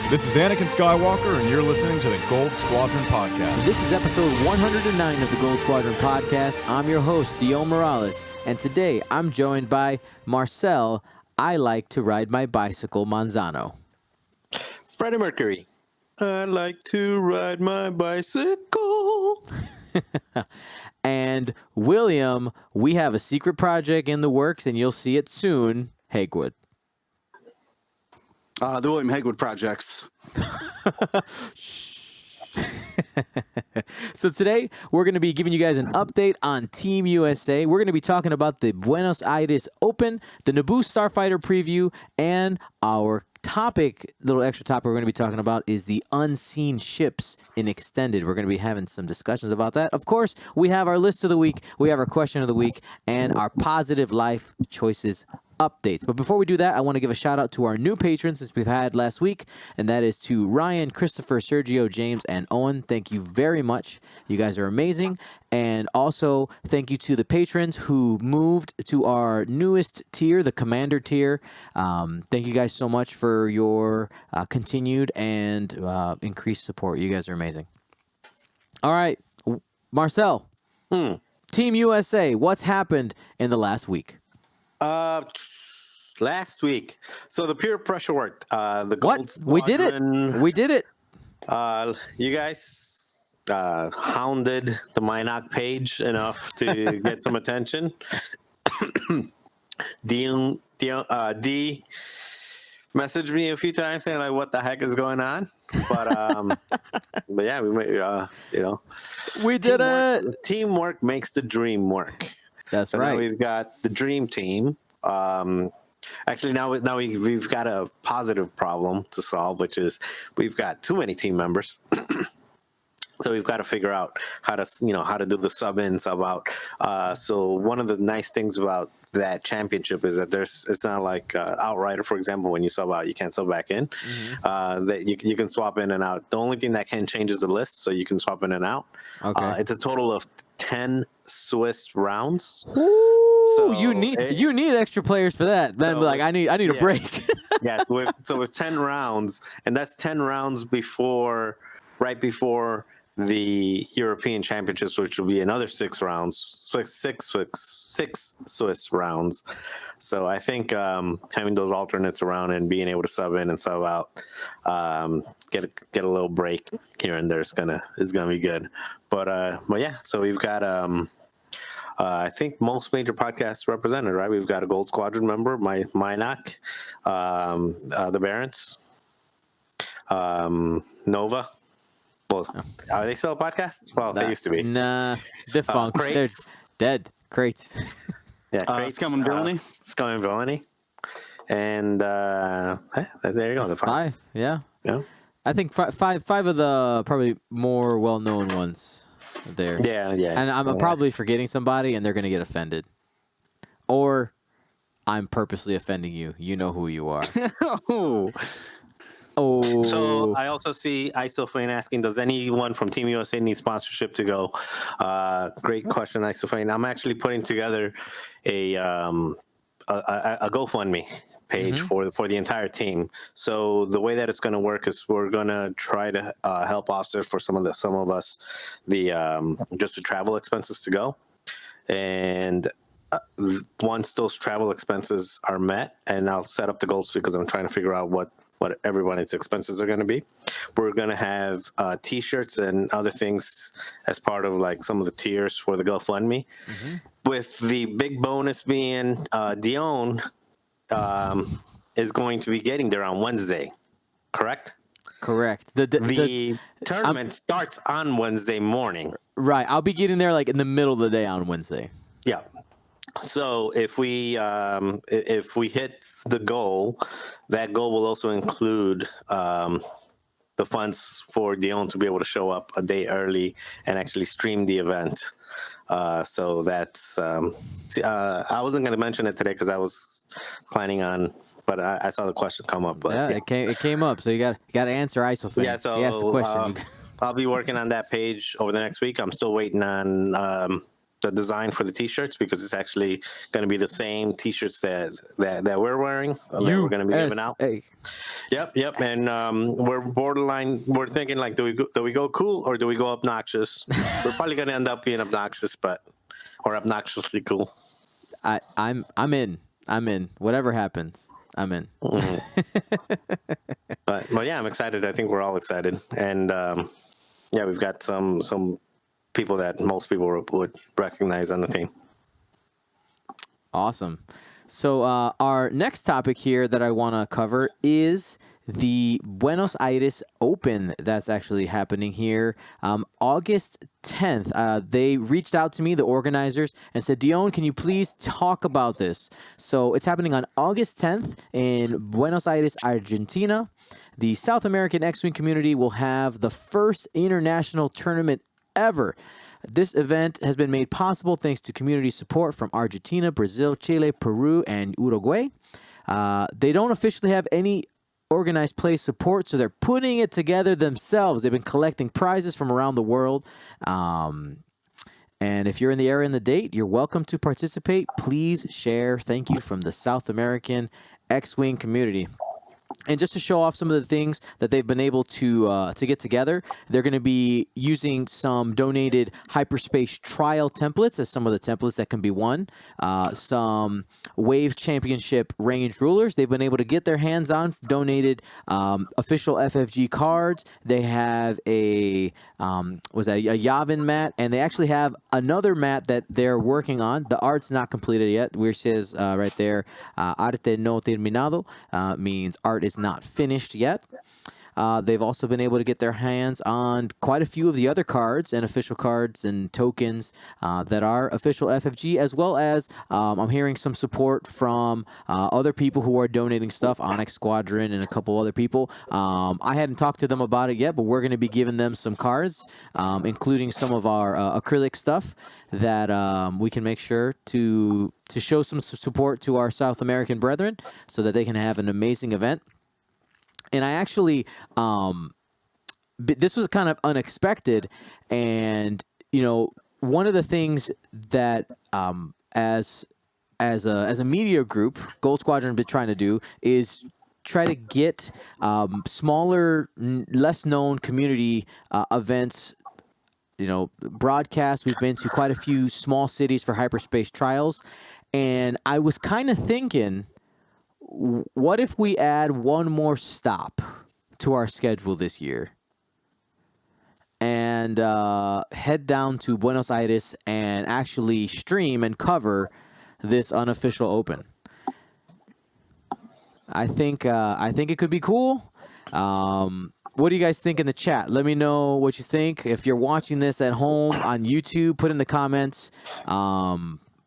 This is Anakin Skywalker, and you're listening to the Gold Squadron Podcast. This is episode 109 of the Gold Squadron Podcast. I'm your host, Dio Morales, and today I'm joined by Marcel. I like to ride my bicycle, Manzano. Freddie Mercury. I like to ride my bicycle. And William, we have a secret project in the works, and you'll see it soon. Hagewood. The William Hagewood Projects. So today, we're going to be giving you guys an update on Team USA. We're going to be talking about the Buenos Aires Open, the Naboo starfighter preview, and our little extra topic we're going to be talking about is the unseen ships in Extended. We're going to be having some discussions about that. Of course, we have our list of the week, we have our question of the week, and our positive life choices updates. But before we do that, I want to give a shout out to our new patrons since we've had last week, and that is to Ryan, Christopher, Sergio, James, and Owen. Thank you very much. You guys are amazing. And also, thank you to the patrons who moved to our newest tier, the Commander tier. Thank you guys so much for your continued and increased support. You guys are amazing. All right, Marcel, Team USA, what's happened in the last week? Last week. So the peer pressure worked. The What? We did it. We did it. You guys hounded the Minoc page enough to get some attention. D messaged me a few times saying like, "What the heck is going on?" But yeah, we We did it. Teamwork makes the dream work. That's So right. now we've got the dream team. Actually, now we've got a positive problem to solve, which is we've got too many team members. So we've got to figure out how to do the sub in, sub out. So one of the nice things about that championship is that it's not like Outrider, for example. When you sub out, you can't sub back in. That you can swap in and out. The only thing that can change is the list, so you can swap in and out. Okay. It's a total of 10 Swiss rounds. Ooh, So you need extra players for that. Then So- I need a break. Yeah, so with 10 rounds, and that's 10 rounds right before the European Championships, which will be another 6 rounds, six Swiss rounds. So I think having those alternates around and being able to sub in and sub out, get a little break here and there is gonna be good. But yeah, so we've got I think most major podcasts represented, right? We've got a Gold Squadron member, Minoc, the Barents, Nova. Well, are they still a podcast? Well, they used to be. Nah, defunct. They're Crates. dead. Crates. Yeah, Crates, Scum and Villainy. Scum and Villainy. And there you go. The 5. Yeah. Yeah. I think five of the probably more well-known ones there. Yeah. And I'm probably forgetting somebody, and they're going to get offended. Or I'm purposely offending you. You know who you are. Oh. So I also see Isofane asking, does anyone from Team USA need sponsorship to go? Great question, Isofane. I'm actually putting together a GoFundMe page for the entire team. So the way that it's going to work is we're going to try to help offset for some of us just the travel expenses to go. And once those travel expenses are met, and I'll set up the goals because I'm trying to figure out what everyone's expenses are going to be. We're going to have T-shirts and other things as part of like some of the tiers for the GoFundMe. With the big bonus being Dion is going to be getting there on Wednesday, correct? Correct. The tournament starts on Wednesday morning. Right. I'll be getting there like in the middle of the day on Wednesday. Yeah. So if we hit the goal, that goal will also include the funds for Dion to be able to show up a day early and actually stream the event. So that's I wasn't going to mention it today because I was planning on, but I saw the question come up. But yeah, it came up, so you got to answer Isofane. Yeah, so he asked the question. I'll be working on that page over the next week. I'm still waiting on the design for the t-shirts, because it's actually going to be the same t-shirts that we're wearing, that we're going to be giving out. Yep. And we're thinking, like, do we go cool or do we go obnoxious? We're probably going to end up being obnoxious, or obnoxiously cool. I'm in. Whatever happens, I'm in. But yeah, I'm excited. I think we're all excited, and yeah, we've got some people that most people would recognize on the team. Awesome. So our next topic here that I want to cover is the Buenos Aires Open that's actually happening here August 10th. They reached out to me, the organizers, and said, Dion, can you please talk about this? So it's happening on August 10th in Buenos Aires, Argentina. The South American X-Wing community will have the first international tournament ever. This event has been made possible thanks to community support from Argentina, Brazil, Chile, Peru, and Uruguay. They don't officially have any organized play support, so they're putting it together themselves. They've been collecting prizes from around the world. And if you're in the area and the date, you're welcome to participate. Please share. Thank you from the South American X-Wing community. And just to show off some of the things that they've been able to get together, they're going to be using some donated hyperspace trial templates as some of the templates that can be won. Some Wave Championship range rulers they've been able to get their hands on, donated official FFG cards. They have a Yavin mat, and they actually have another mat that they're working on. The art's not completed yet. Where it says right there, arte no terminado, means art is not finished yet. They've also been able to get their hands on quite a few of the other cards and official cards and tokens that are official FFG, as well as I'm hearing some support from other people who are donating stuff, Onyx Squadron and a couple other people. I hadn't talked to them about it yet, but we're going to be giving them some cards, including some of our acrylic stuff that we can make sure to show some support to our South American brethren so that they can have an amazing event. And I actually, this was kind of unexpected, and one of the things that as a media group, Gold Squadron been trying to do is try to get smaller, less known community events. Broadcasts. We've been to quite a few small cities for hyperspace trials, and I was kind of thinking, what if we add one more stop to our schedule this year and head down to Buenos Aires and actually stream and cover this unofficial Open? I think it could be cool. What do you guys think in the chat? Let me know what you think. If you're watching this at home on YouTube, put in the comments.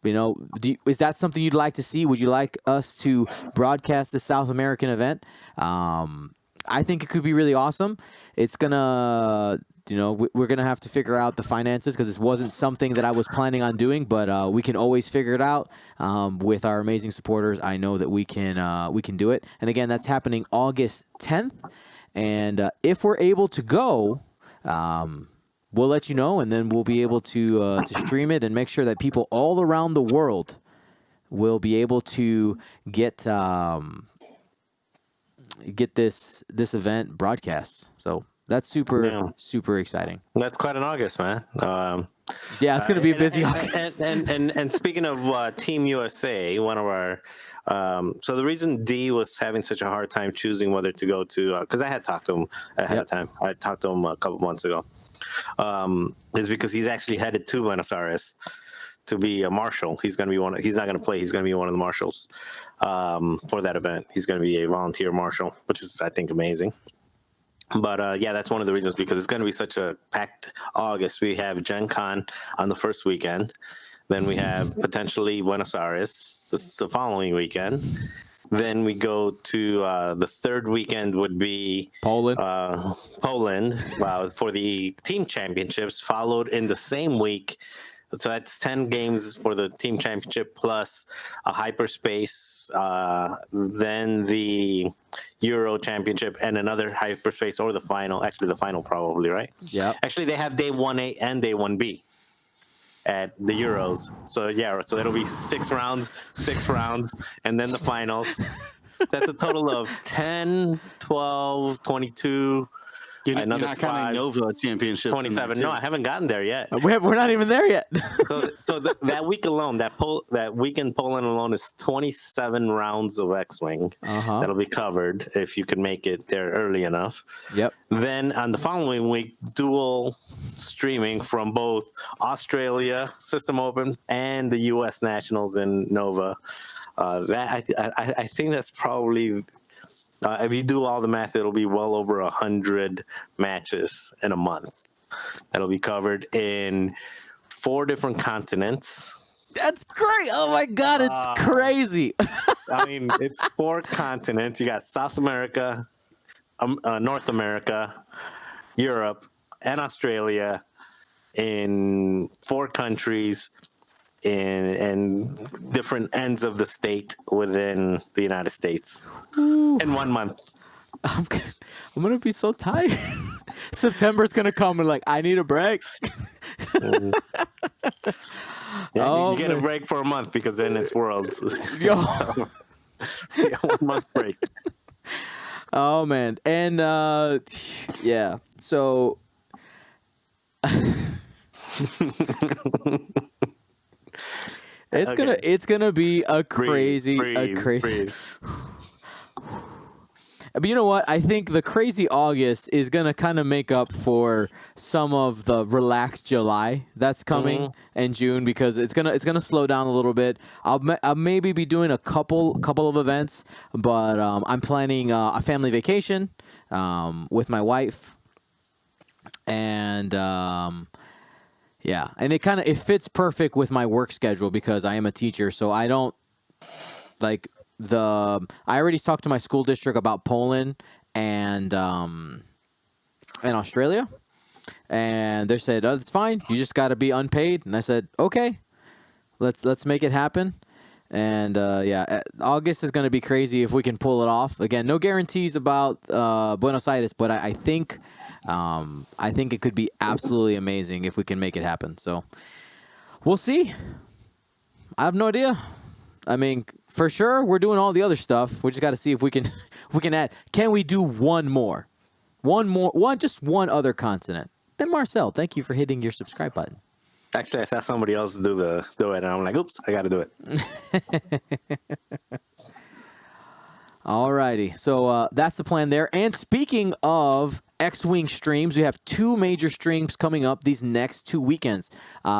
Is that something you'd like to see? Would you like us to broadcast the South American event? I think it could be really awesome. It's gonna, we're gonna have to figure out the finances because this wasn't something that I was planning on doing, but we can always figure it out with our amazing supporters. I know that we can do it. And again, that's happening August 10th. And if we're able to go, we'll let you know, and then we'll be able to stream it and make sure that people all around the world will be able to get this event broadcast. So that's super exciting. That's quite an August, man. Yeah, it's going to be a busy August. And speaking of Team USA, one of our so the reason D was having such a hard time choosing whether to go to, because I had talked to him ahead of time. I talked to him a couple months ago. Is because he's actually headed to Buenos Aires to be a marshal. He's going to be he's not going to play. He's going to be one of the marshals for that event. He's going to be a volunteer marshal, which is, I think, amazing. But yeah, that's one of the reasons, because it's going to be such a packed August. We have Gen Con on the first weekend. Then we have potentially Buenos Aires the following weekend. Then we go to the third weekend would be Poland for the team championships, followed in the same week. So that's 10 games for the team championship plus a hyperspace, then the Euro championship and another hyperspace, or the final. Actually, the final probably, right? Yeah. Actually, they have day 1A and day 1B. at the Euros. So yeah, so it'll be 6 rounds, and then the finals. So that's a total of 10, 12, 22, You're another not counting 5, Nova championships. in that, 27. too. No, I haven't gotten there yet. We're not even there yet. That week alone, that week in Poland alone is 27 rounds of X-Wing. Uh-huh. That'll be covered if you can make it there early enough. Yep. Then on the following week, dual streaming from both Australia System Open and the U.S. Nationals in Nova. I think that's probably. If you do all the math, it'll be well over 100 matches in a month. That'll be covered in 4 different continents. That's great. Oh my God, it's crazy. I mean, it's 4 continents. You got South America, North America, Europe, and Australia in 4 countries in different ends of the state within the United States. In 1 month. I'm gonna be so tired. September's gonna come and like, I need a break. You get a break for a month because then it's Worlds. Yo. Yeah, 1 month break. Oh man, and yeah. So it's gonna be a crazy. Breathe. But you know what? I think the crazy August is gonna kind of make up for some of the relaxed July that's coming in June, because it's gonna slow down a little bit. I'll maybe be doing a couple of events, but I'm planning a family vacation with my wife, and yeah, and it fits perfect with my work schedule because I am a teacher, so I don't like. I already talked to my school district about Poland and Australia, and they said, "Oh, it's fine. You just got to be unpaid." And I said, "Okay, let's make it happen." And yeah, August is going to be crazy if we can pull it off. Again, no guarantees about Buenos Aires, but I think it could be absolutely amazing if we can make it happen. So we'll see. I have no idea. I mean, for sure, we're doing all the other stuff. We just got to see if we can add. Can we do one just one other continent? Then Marcel, thank you for hitting your subscribe button. Actually, I saw somebody else do it, and I'm like, oops, I got to do it. Alrighty, so that's the plan there. And speaking of X-Wing streams, we have 2 major streams coming up these next 2 weekends.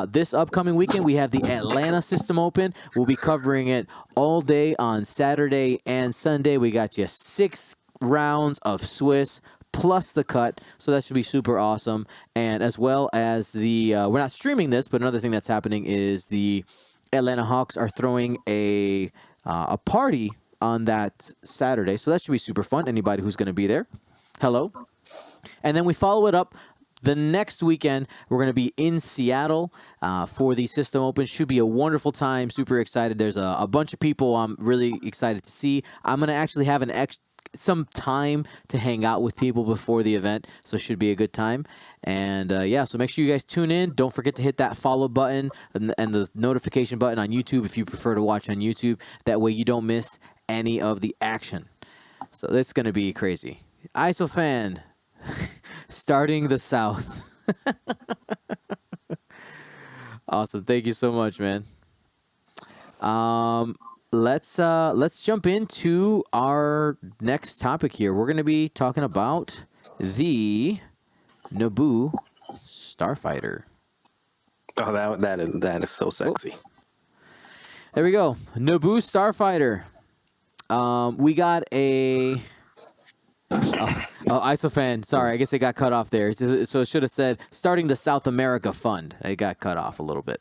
This upcoming weekend, we have the Atlanta System Open. We'll be covering it all day on Saturday and Sunday. We got you 6 rounds of Swiss plus the cut, so that should be super awesome. And as well as we're not streaming this, but another thing that's happening is the Atlanta Hawks are throwing a party on that Saturday, so that should be super fun. Anybody who's going to be there, hello. And then we follow it up the next weekend. We're going to be in Seattle for the System Open. Should be a wonderful time. Super excited. There's a bunch of people I'm really excited to see. I'm going to actually have some time to hang out with people before the event, so it should be a good time. And yeah, so make sure you guys tune in. Don't forget to hit that follow button and the notification button on YouTube if you prefer to watch on YouTube. That way you don't miss any of the action. So it's going to be crazy. ISOFan, starting the South. Awesome. Thank you so much, man. Let's jump into our next topic here. We're going to be talking about the Naboo starfighter. Oh, that is so sexy. There we go. Naboo starfighter. We got a... Oh, ISOFan. Sorry, I guess it got cut off there. So it should have said, starting the South America Fund. It got cut off a little bit.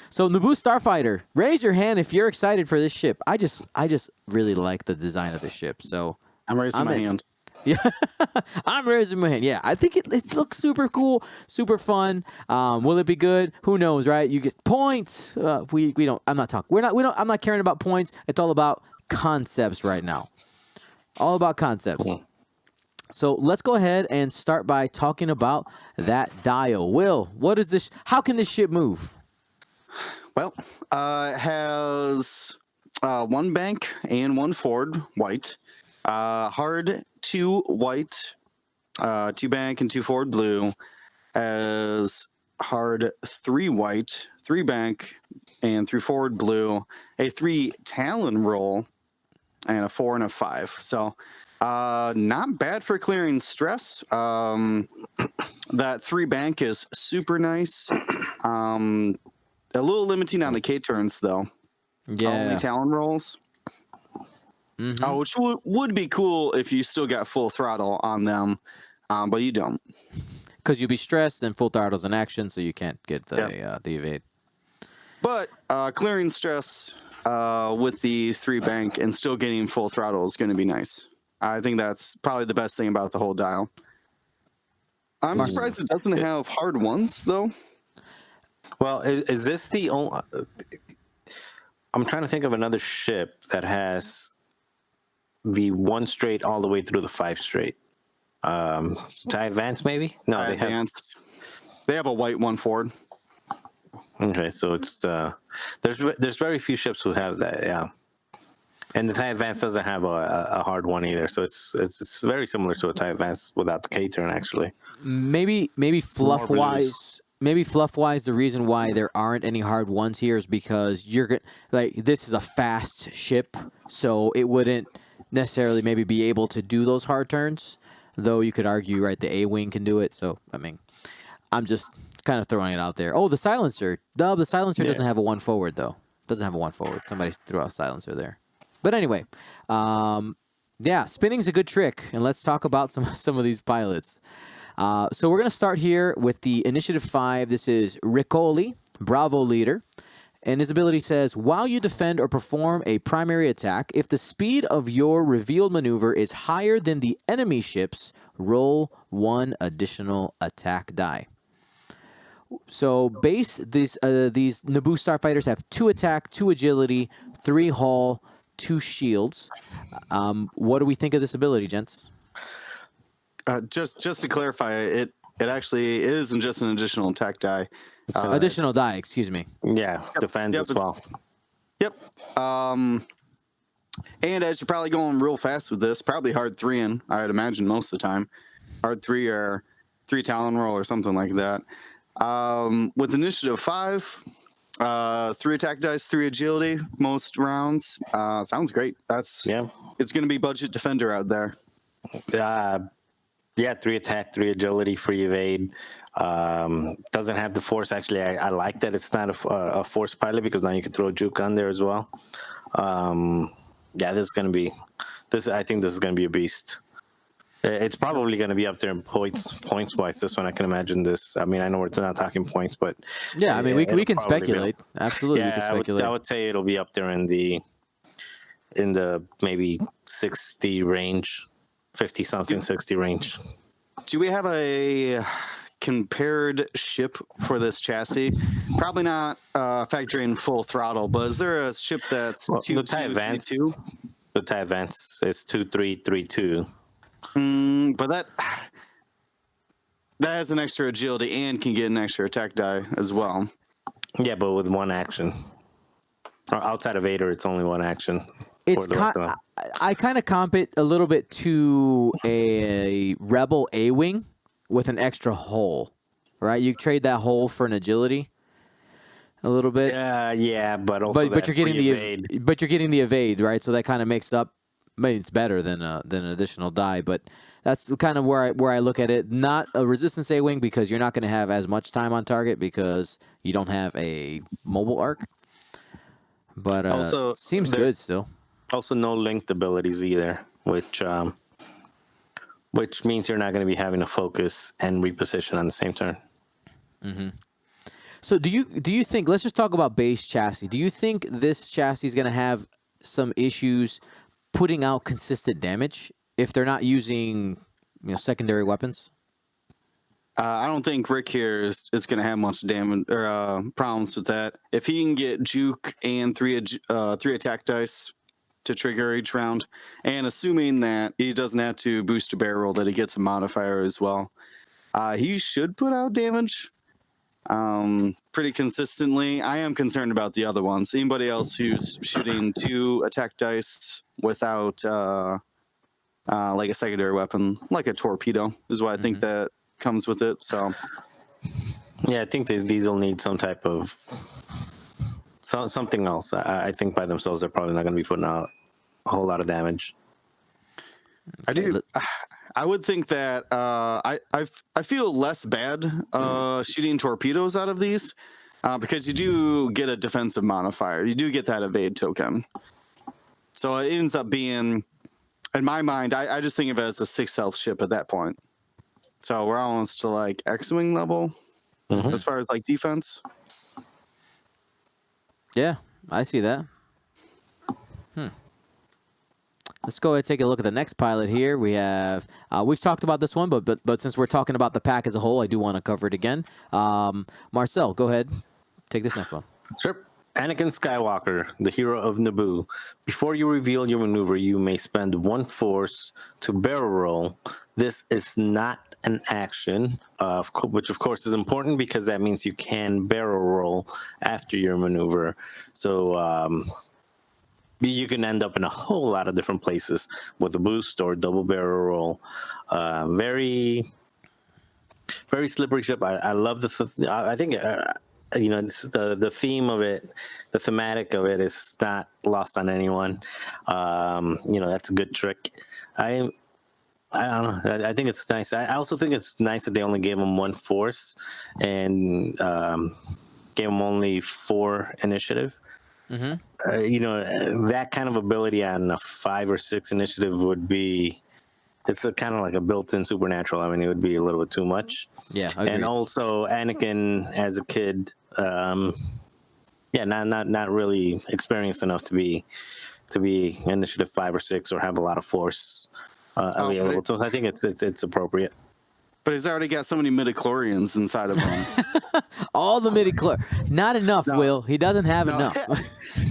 So Naboo starfighter. Raise your hand if you're excited for this ship. I just really like the design of the ship. So I'm raising my hand. Yeah, I'm raising my hand. Yeah, I think it looks super cool, super fun. Will it be good? Who knows, right? You get points. We don't. I'm not talking. I'm not caring about points. It's all about concepts right now. All about concepts. Cool. So let's go ahead and start by talking about that dial. Will, what is this? How can this ship move? Well, it has one bank and one forward white. Hard 2 white, 2 bank and 2 forward blue. As hard 3 white, 3 bank, and 3 forward blue. A 3 Talon roll, and a 4 and a 5. So not bad for clearing stress. That 3 bank is super nice. A little limiting on the K turns though. Yeah. Only Talon rolls. Which would be cool if you still got full throttle on them, but you don't. Because you'll be stressed and full throttle's an action, so you can't get the evade. But clearing stress with the 3 bank and still getting full throttle is going to be nice. I think that's probably the best thing about the whole dial. I'm surprised it doesn't have hard 1s though. Well, is this the only? I'm trying to think of another ship that has the 1 straight all the way through the 5 straight. TIE Advance, maybe? No, they Advanced. They have a white 1 forward. Okay, so it's there's very few ships who have that, yeah. And the TIE Advance doesn't have a hard 1 either, so it's very similar to a TIE Advance without the K turn actually. Maybe fluff wise. Maybe fluff wise, the reason why there aren't any hard 1s here is because this is a fast ship, so it wouldn't necessarily maybe be able to do those hard turns. Though you could argue, right, the A-wing can do it. So I mean, I'm just kind of throwing it out there. Oh, the silencer. The silencer doesn't have a 1 forward though. Doesn't have a 1 forward. Somebody threw out a silencer there. But anyway, yeah, spinning's a good trick, and let's talk about some of these pilots. So we're going to start here with the Initiative 5. This is Riccoli, Bravo leader. And his ability says, while you defend or perform a primary attack, if the speed of your revealed maneuver is higher than the enemy ship's, roll 1 additional attack die. So base, these Naboo starfighters have 2 attack, 2 agility, 3 hull, 2 shields. What do we think of this ability, gents? Just to clarify, it actually isn't just an additional attack die. Additional die, excuse me. Yeah, defense as well. Yep. And as you're probably going real fast with this, probably hard 3-in, I'd imagine most of the time. Hard 3 or 3 Talon roll or something like that. With Initiative 5, 3 attack dice, 3 agility most rounds. Sounds great. It's going to be budget defender out there. Yeah, 3 attack, 3 agility, free evade. Doesn't have the force. Actually, I like that it's not a force pilot because now you can throw a juke on there as well. Yeah, this is going to be I think this is going to be a beast. It's probably going to be up there in points wise. This one, I can imagine this. I mean, I know we're not talking points, but yeah, I mean, we can speculate. Absolutely, we can speculate. I would say it'll be up there in the maybe 60 range, 50 something, 60 range. Do we have a compared ship for this chassis? Probably not factoring full throttle, but is there a ship that's the TIE Advance? The TIE Advance is 2-3-3-2. But that has an extra agility and can get an extra attack die as well. Yeah, but with 1 action. Outside of Vader, it's only 1 action. It's I kind of comp it a little bit to a Rebel A-wing with an extra hull, right? You trade that hull for an agility a little bit. Yeah, but also but you're getting the evade, right? So that kind of makes up. I mean, it's better than an additional die, but that's kind of where I look at it. Not a resistance A-wing because you're not going to have as much time on target because you don't have a mobile arc. But also seems good still. Also, no linked abilities either, which means you're not going to be having to focus and reposition on the same turn. Mm-hmm. So do you think? Let's just talk about base chassis. Do you think this chassis is going to have some issues putting out consistent damage if they're not using secondary weapons? I don't think Rick here is going to have much damage or problems with that. If he can get juke and 3 attack dice to trigger each round, and assuming that he doesn't have to boost a barrel, that he gets a modifier as well, he should put out damage. pretty consistently. I am concerned about the other ones. Anybody else who's shooting 2 attack dice without like a secondary weapon, like a torpedo, is what I think that comes with it. So Yeah, I think these will need some type of something else. I think by themselves they're probably not going to be putting out a whole lot of damage. I would think that I feel less bad shooting torpedoes out of these because you do get a defensive modifier. You do get that evade token. So it ends up being, in my mind, I just think of it as a 6 health ship at that point. So we're almost to like X-Wing level as far as like defense. Yeah, I see that. Let's go ahead and take a look at the next pilot here. We have, we've talked about this one, but since we're talking about the pack as a whole, I do want to cover it again. Marcel, go ahead. Take this next one. Sure. Anakin Skywalker, the hero of Naboo. Before you reveal your maneuver, you may spend 1 force to barrel roll. This is not an action, which of course is important because that means you can barrel roll after your maneuver. So you can end up in a whole lot of different places with a boost or double barrel roll. Very, very slippery ship. I love I think this is the theme of it, the thematic of it is not lost on anyone. That's a good trick. I don't know. I think it's nice. I also think it's nice that they only gave him 1 force and gave him only 4 initiative. That kind of ability on a 5 or 6 initiative would be, it's kind of like a built-in supernatural. I mean, it would be a little bit too much. Yeah, I agree. And also Anakin as a kid, not really experienced enough to be initiative 5 or 6 or have a lot of force available. So I think it's appropriate. But he's already got so many midichlorians inside of him. All the midichlorians. Not enough, Will. He doesn't have enough.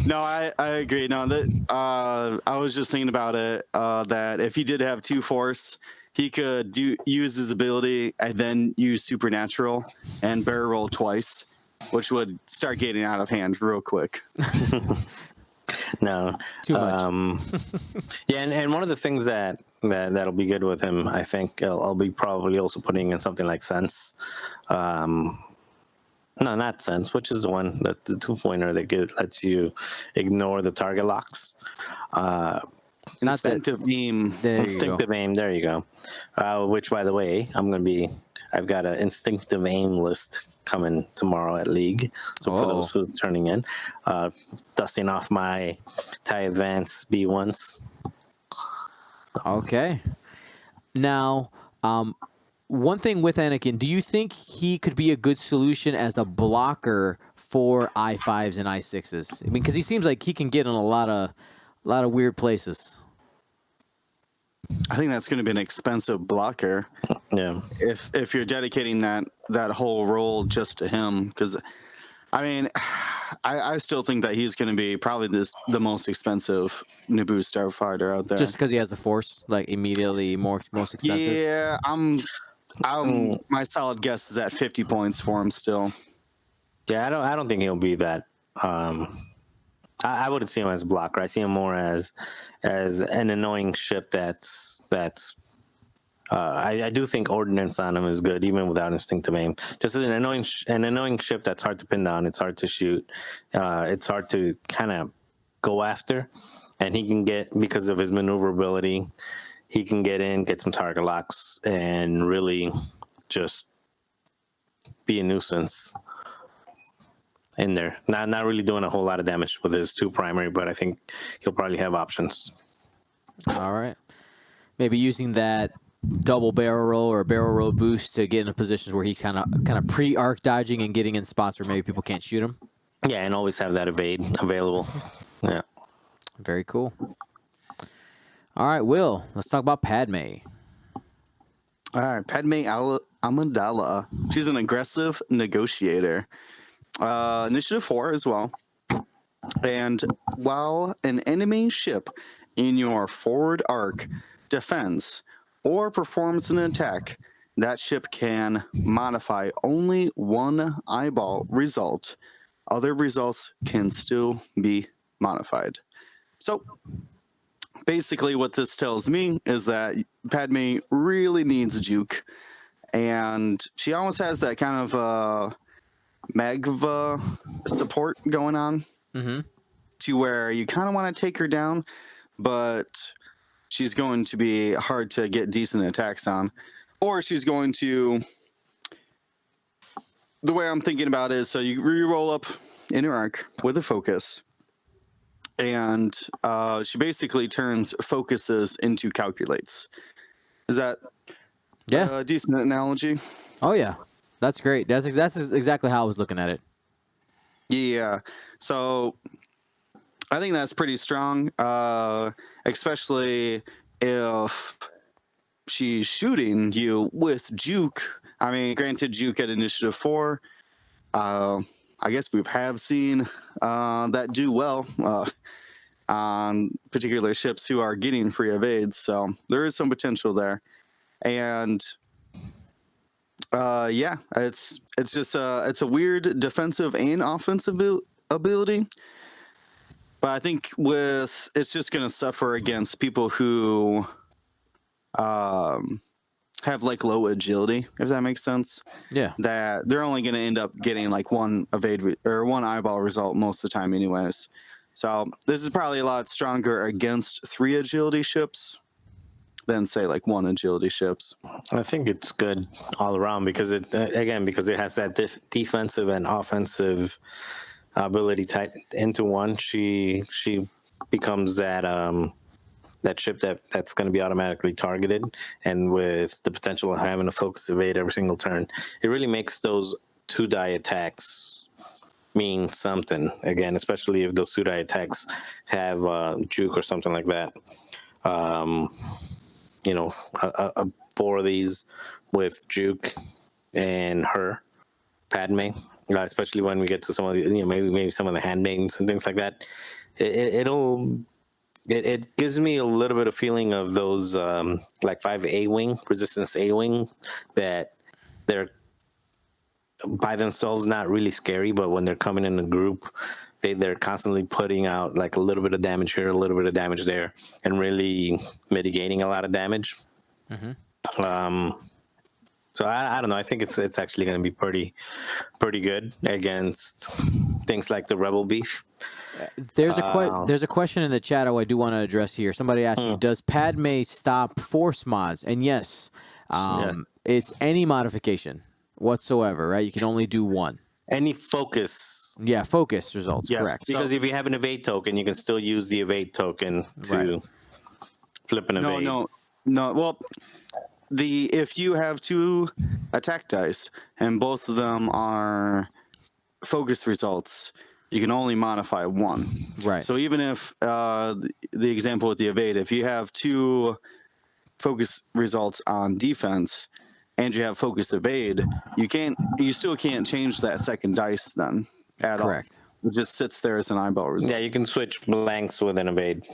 No, I agree. No, I was just thinking about it, that if he did have 2 force, he could use his ability and then use supernatural and barrel roll twice, which would start getting out of hand real quick. No, too much. Yeah, and one of the things that'll be good with him, I think, I'll be probably also putting in something like sense. No, not sense, which is the one that the 2-pointer that lets you ignore the target locks. Instinctive aim. Instinctive aim. There you go. Which, by the way, I've got an instinctive aim list coming tomorrow at League. So for those who are turning in, dusting off my TIE Advance B1s. Okay. Now, one thing with Anakin, do you think he could be a good solution as a blocker for I-5s and I-6s? I mean, because he seems like he can get in a lot of weird places. I think that's going to be an expensive blocker. Yeah. If you're dedicating that whole role just to him, because I mean, I still think that he's going to be probably the most expensive Naboo starfighter out there. Just because he has the Force, like immediately most expensive. Yeah, my solid guess is at 50 points for him still. Yeah, I don't think he'll be that. I wouldn't see him as a blocker. I see him more as an annoying ship that's I do think ordnance on him is good, even without instinctive aim. Just as an annoying ship that's hard to pin down. It's hard to shoot. It's hard to kind of go after, and he can get, because of his maneuverability, he can get in, get some target locks, and really just be a nuisance in there. Not really doing a whole lot of damage with his 2 primary, but I think he'll probably have options. All right. Maybe using that double barrel roll or barrel roll boost to get into positions where he kind of pre-arc dodging and getting in spots where maybe people can't shoot him. Yeah, and always have that evade available. Yeah. Very cool. All right, Will, let's talk about Padme. All right, Padme Amidala. She's an aggressive negotiator. Initiative 4 as well. And while an enemy ship in your forward arc defends or performs an attack, that ship can modify only one eyeball result. Other results can still be modified. So basically what this tells me is that Padme really needs a juke, and she almost has that kind of Magva support going on to where you kind of want to take her down, but she's going to be hard to get decent attacks on, or she's going to, the way I'm thinking about it is, so you re-roll up in her arc with a focus, and she basically turns focuses into calculates. Is that a decent analogy? Oh yeah, that's great. That's exactly how I was looking at it. Yeah. So I think that's pretty strong, especially if she's shooting you with juke. I mean, granted, juke at initiative 4. I guess we have seen that do well on particular ships who are getting free evades. So there is some potential there, and yeah, it's just it's a weird defensive and offensive ability. But I think it's just going to suffer against people who have like low agility, if that makes sense. Yeah. That they're only going to end up getting like one evade or one eyeball result most of the time anyways. So this is probably a lot stronger against 3 agility ships than say like 1 agility ships. I think it's good all around because it has that defensive and offensive ability tied into one. She becomes that ship that's going to be automatically targeted, and with the potential of having a focus evade every single turn, it really makes those 2-die attacks mean something again, especially if those 2-die attacks have juke or something like that. 4 of these with juke and her Padme, especially when we get to some of the maybe some of the handmaidens and things like that, it gives me a little bit of feeling of those like 5 A-wing resistance A-wing, that they're by themselves not really scary, but when they're coming in a group, they're constantly putting out like a little bit of damage here, a little bit of damage there, and really mitigating a lot of damage. So I don't know. I think it's actually going to be pretty good against things like the Rebel Beef. There's a question in the chat I do want to address here. Somebody asking, does Padme stop force mods? And yes, it's any modification whatsoever, right? You can only do one. Any focus. Yeah, focus results, correct. Because if you have an evade token, you can still use the evade token to flip an evade. No. Well, if you have 2 attack dice and both of them are focus results, you can only modify 1. Right. So even if the example with the evade, if you have 2 focus results on defense and you have focus evade, you still can't change that second dice then at all. Correct. It just sits there as an eyeball result. Yeah, you can switch blanks with an evade.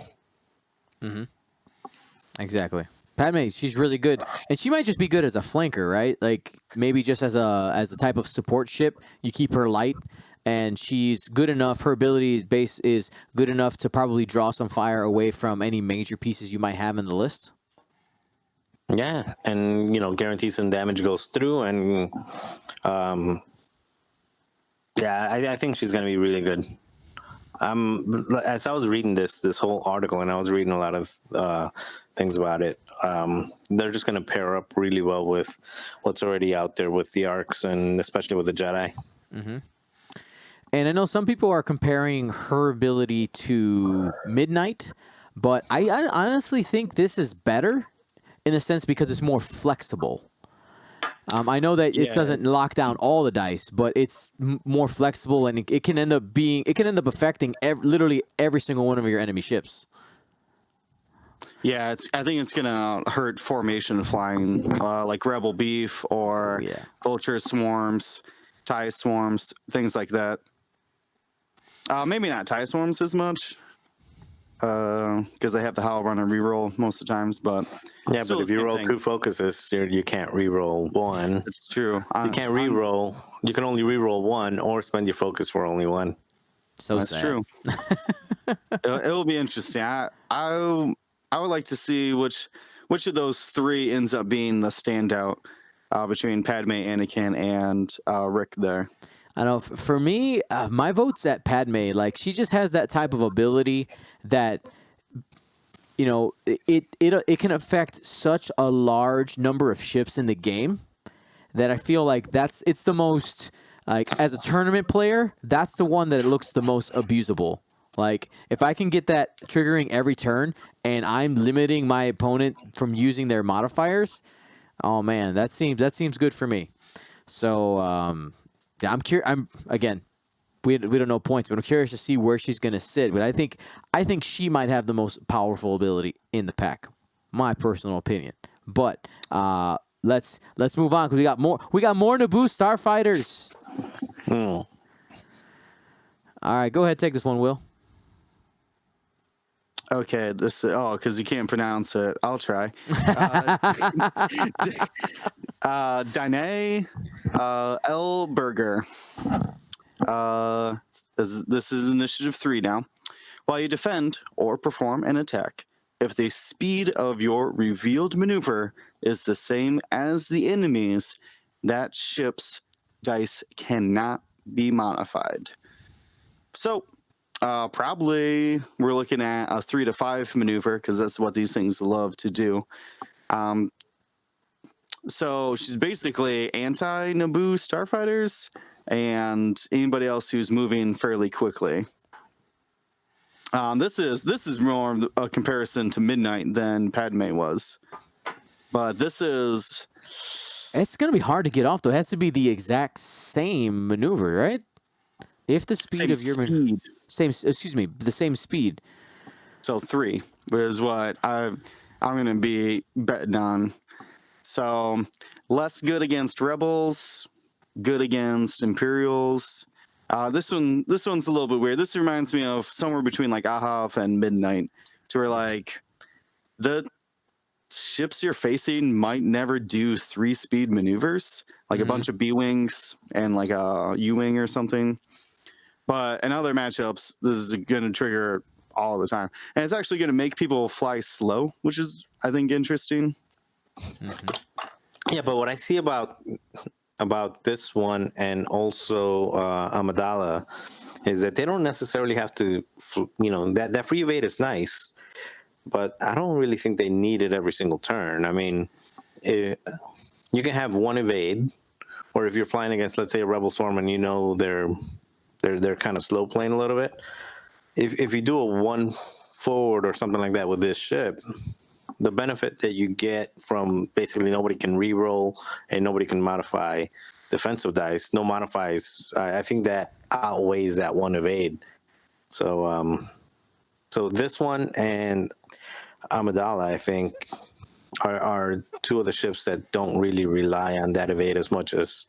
Exactly. Padme, she's really good, and she might just be good as a flanker, right? Like maybe just as a type of support ship, you keep her light, and she's good enough. Her ability base is good enough to probably draw some fire away from any major pieces you might have in the list. Yeah, and guarantee some damage goes through, and I think she's going to be really good. As I was reading this whole article, and I was reading a lot of things about it, they're just going to pair up really well with what's already out there with the arcs, and especially with the Jedi. And I know some people are comparing her ability to Midnight, but I honestly think this is better in a sense because it's more flexible. I know that it doesn't lock down all the dice, but it's more flexible, and it can end up affecting literally every single one of your enemy ships. Yeah, I think it's gonna hurt formation flying, like Rebel Beef or Vulture Swarms, TIE Swarms, things like that. Maybe not TIE Swarms as much. because they have the Hollow Run and reroll most of the times. But Yeah, still but if the you same roll thing. 2 focuses, you can't re-roll 1. It's true. You can't re-roll. You can only re-roll 1 or spend your focus for only 1. So That's sad. true. It'll be interesting. I would like to see which of those 3 ends up being the standout between Padme, Anakin, and Rick there. I know. For me, my vote's at Padme. Like, she just has that type of ability that, you know, it can affect such a large number of ships in the game that I feel like it's the most, like, as a tournament player, that's the one that it looks the most abusable. Like, if I can get that triggering every turn and I'm limiting my opponent from using their modifiers, oh man, that seems good for me. So yeah, I'm curious. Again, we don't know points, but I'm curious to see where she's going to sit. But I think she might have the most powerful ability in the pack, my personal opinion. But let's move on because we got more Naboo starfighters. All right, go ahead, take this one, Will. Okay, because you can't pronounce it. I'll try. Danae L. Berger. This is initiative 3 now. While you defend or perform an attack, if the speed of your revealed maneuver is the same as the enemy's, that ship's dice cannot be modified. So, probably we're looking at a 3 to 5 maneuver because that's what these things love to do. So she's basically anti-Naboo starfighters and anybody else who's moving fairly quickly. This is more a comparison to Midnight than Padme was, but this is. It's going to be hard to get off though. It has to be the exact same maneuver, right? If the speed of your the same speed. So 3 is what I'm going to be betting on. So less good against rebels, good against Imperials. This one's a little bit weird. This reminds me of somewhere between like Ahav and Midnight, to where like the ships you're facing might never do 3-speed maneuvers, like a bunch of B-wings and like a U-wing or something. But in other matchups, this is going to trigger all the time, and it's actually going to make people fly slow, which is, I think, interesting. Yeah, but what I see about this one and also Amidala is that they don't necessarily have to, that free evade is nice, but I don't really think they need it every single turn. I mean, you can have one evade, or if you're flying against, let's say, a rebel swarm and they're kind of slow playing a little bit. If you do a 1 forward or something like that with this ship, the benefit that you get from basically nobody can re-roll and nobody can modify defensive dice, no modifies, I think that outweighs that 1 evade. So this one and Amidala, I think, are 2 of the ships that don't really rely on that evade as much as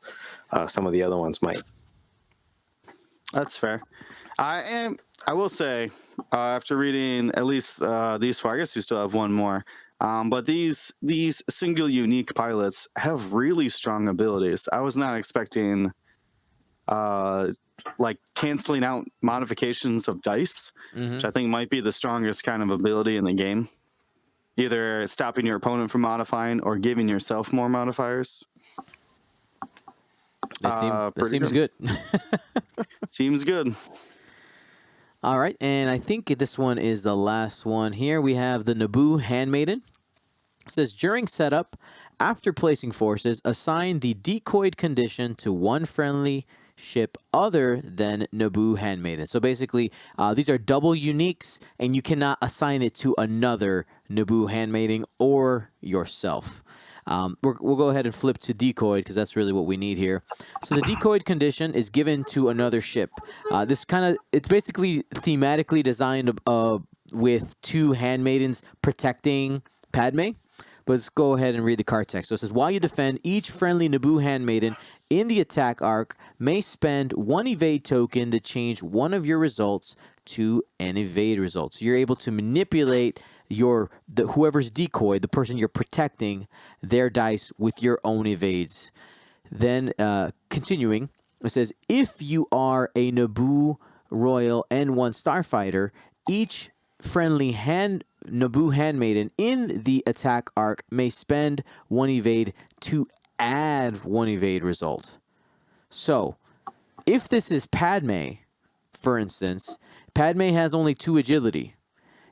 some of the other ones might. That's fair. I will say, after reading at least these 4, I guess we still have one more. But these single unique pilots have really strong abilities. I was not expecting like canceling out modifications of dice, which I think might be the strongest kind of ability in the game. Either stopping your opponent from modifying or giving yourself more modifiers. That seems good. Seems good. All right, and I think this one is the last one here. We have the Naboo Handmaiden. It says, during setup, after placing forces, assign the decoyed condition to one friendly ship other than Naboo Handmaiden. So basically, these are double uniques, and you cannot assign it to another Naboo Handmaiden or yourself. We'll go ahead and flip to decoyed because that's really what we need here. So the decoyed condition is given to another ship. It's basically thematically designed with 2 handmaidens protecting Padme. But let's go ahead and read the card text. So it says, while you defend, each friendly Naboo handmaiden in the attack arc may spend 1 evade token to change one of your results to an evade result. So you're able to manipulate whoever's decoy, the person you're protecting, their dice with your own evades. Then continuing, it says, if you are a Naboo Royal N1 Starfighter, each friendly Naboo Handmaiden in the attack arc may spend 1 evade to add 1 evade result. So, if this is Padme, for instance, Padme has only 2 agility.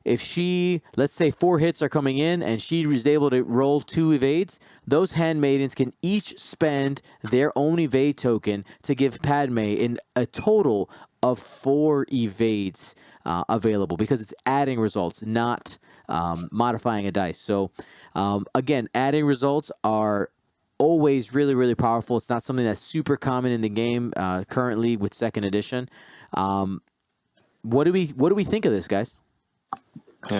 If she, let's say 4 hits are coming in and she was able to roll 2 evades, those handmaidens can each spend their own evade token to give Padme a total of 4 evades available, because it's adding results, not modifying a dice. So again, adding results are always really, really powerful. It's not something that's super common in the game currently with 2nd edition. What do we think of this, guys?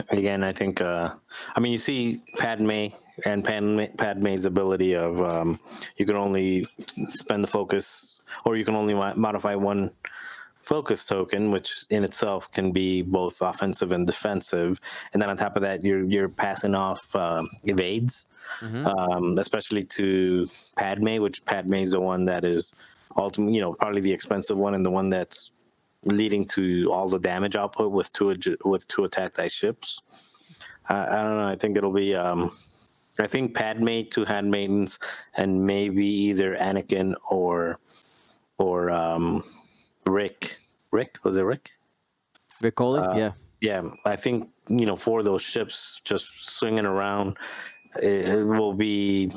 Again, I think, you see Padme and Padme's ability of you can only spend the focus, or you can only modify 1 focus token, which in itself can be both offensive and defensive. And then on top of that, you're passing off evades, especially to Padme, which Padme is the one that is ultimately, probably the expensive one and the one that's leading to all the damage output with 2 attack dice ships. I don't know. I think it'll be. I think Padme, 2 handmaidens, and maybe either Anakin or Rick. Rick, was it Rick? Rick Olli? Yeah. Yeah, I think 4 of those ships just swinging around. It will be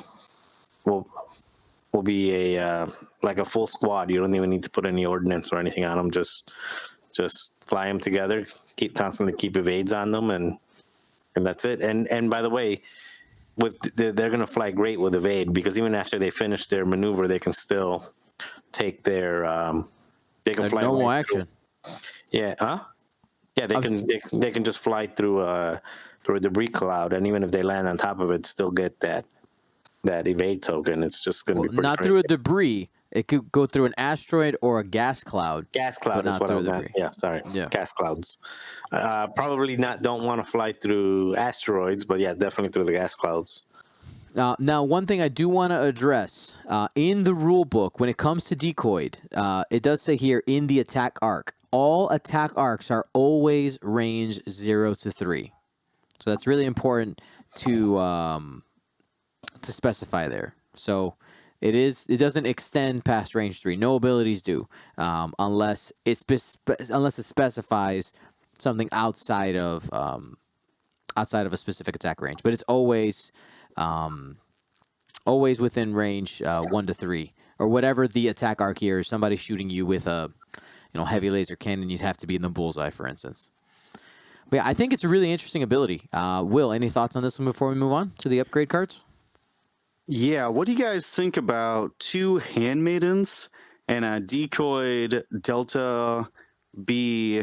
a like a full squad. You don't even need to put any ordnance or anything on them. Just fly them together. Constantly keep evades on them, and that's it. And by the way, they're going to fly great with evade, because even after they finish their maneuver, they can still take their they can fly normal action. Yeah, huh? Yeah, they can just fly through a debris cloud, and even if they land on top of it, still get that evade token. It's just going to be pretty not crazy. through a debris. It could go through an asteroid or a gas cloud. Gas cloud but is not what I through meant. debris. Yeah, sorry. Yeah. Gas clouds. Probably don't want to fly through asteroids, but yeah, definitely through the gas clouds. Now, one thing I do want to address, in the rule book, when it comes to decoyed, it does say here in the attack arc, all attack arcs are always range 0 to 3. So that's really important to specify there. So it doesn't extend past range 3. No abilities do, unless it specifies something outside of a specific attack range. But it's always within range 1 to 3, or whatever the attack arc here is. Somebody shooting you with a heavy laser cannon, you'd have to be in the bullseye, for instance. But yeah, I think it's a really interesting ability. Will, any thoughts on this one before we move on to the upgrade cards? Yeah, what do you guys think about 2 handmaidens and a decoyed Delta B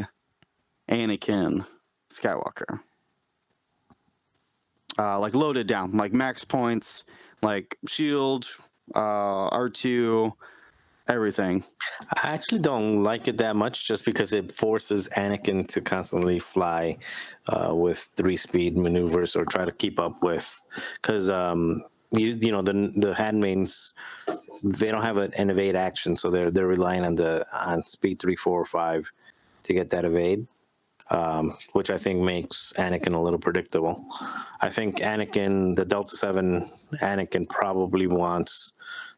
Anakin Skywalker? Like loaded down, like max points, like shield, R2, everything. I actually don't like it that much, just because it forces Anakin to constantly fly with 3-speed maneuvers, or try to keep up with, because the handmaidens, they don't have an evade action, so they're relying on speed 3, 4, or 5 to get that evade, which I think makes Anakin a little predictable. I think the Delta 7 Anakin probably wants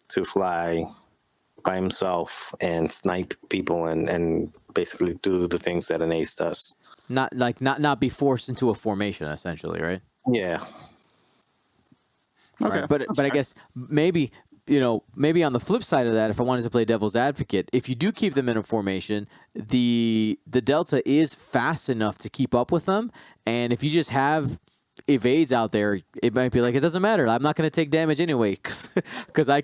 to fly by himself and snipe people and basically do the things that an ace does. Not be forced into a formation, essentially, right? Yeah. Okay, right. But I guess maybe on the flip side of that, if I wanted to play devil's advocate, if you do keep them in a formation, the Delta is fast enough to keep up with them, and if you just have evades out there, it might be like, it doesn't matter, I'm not going to take damage anyway, because I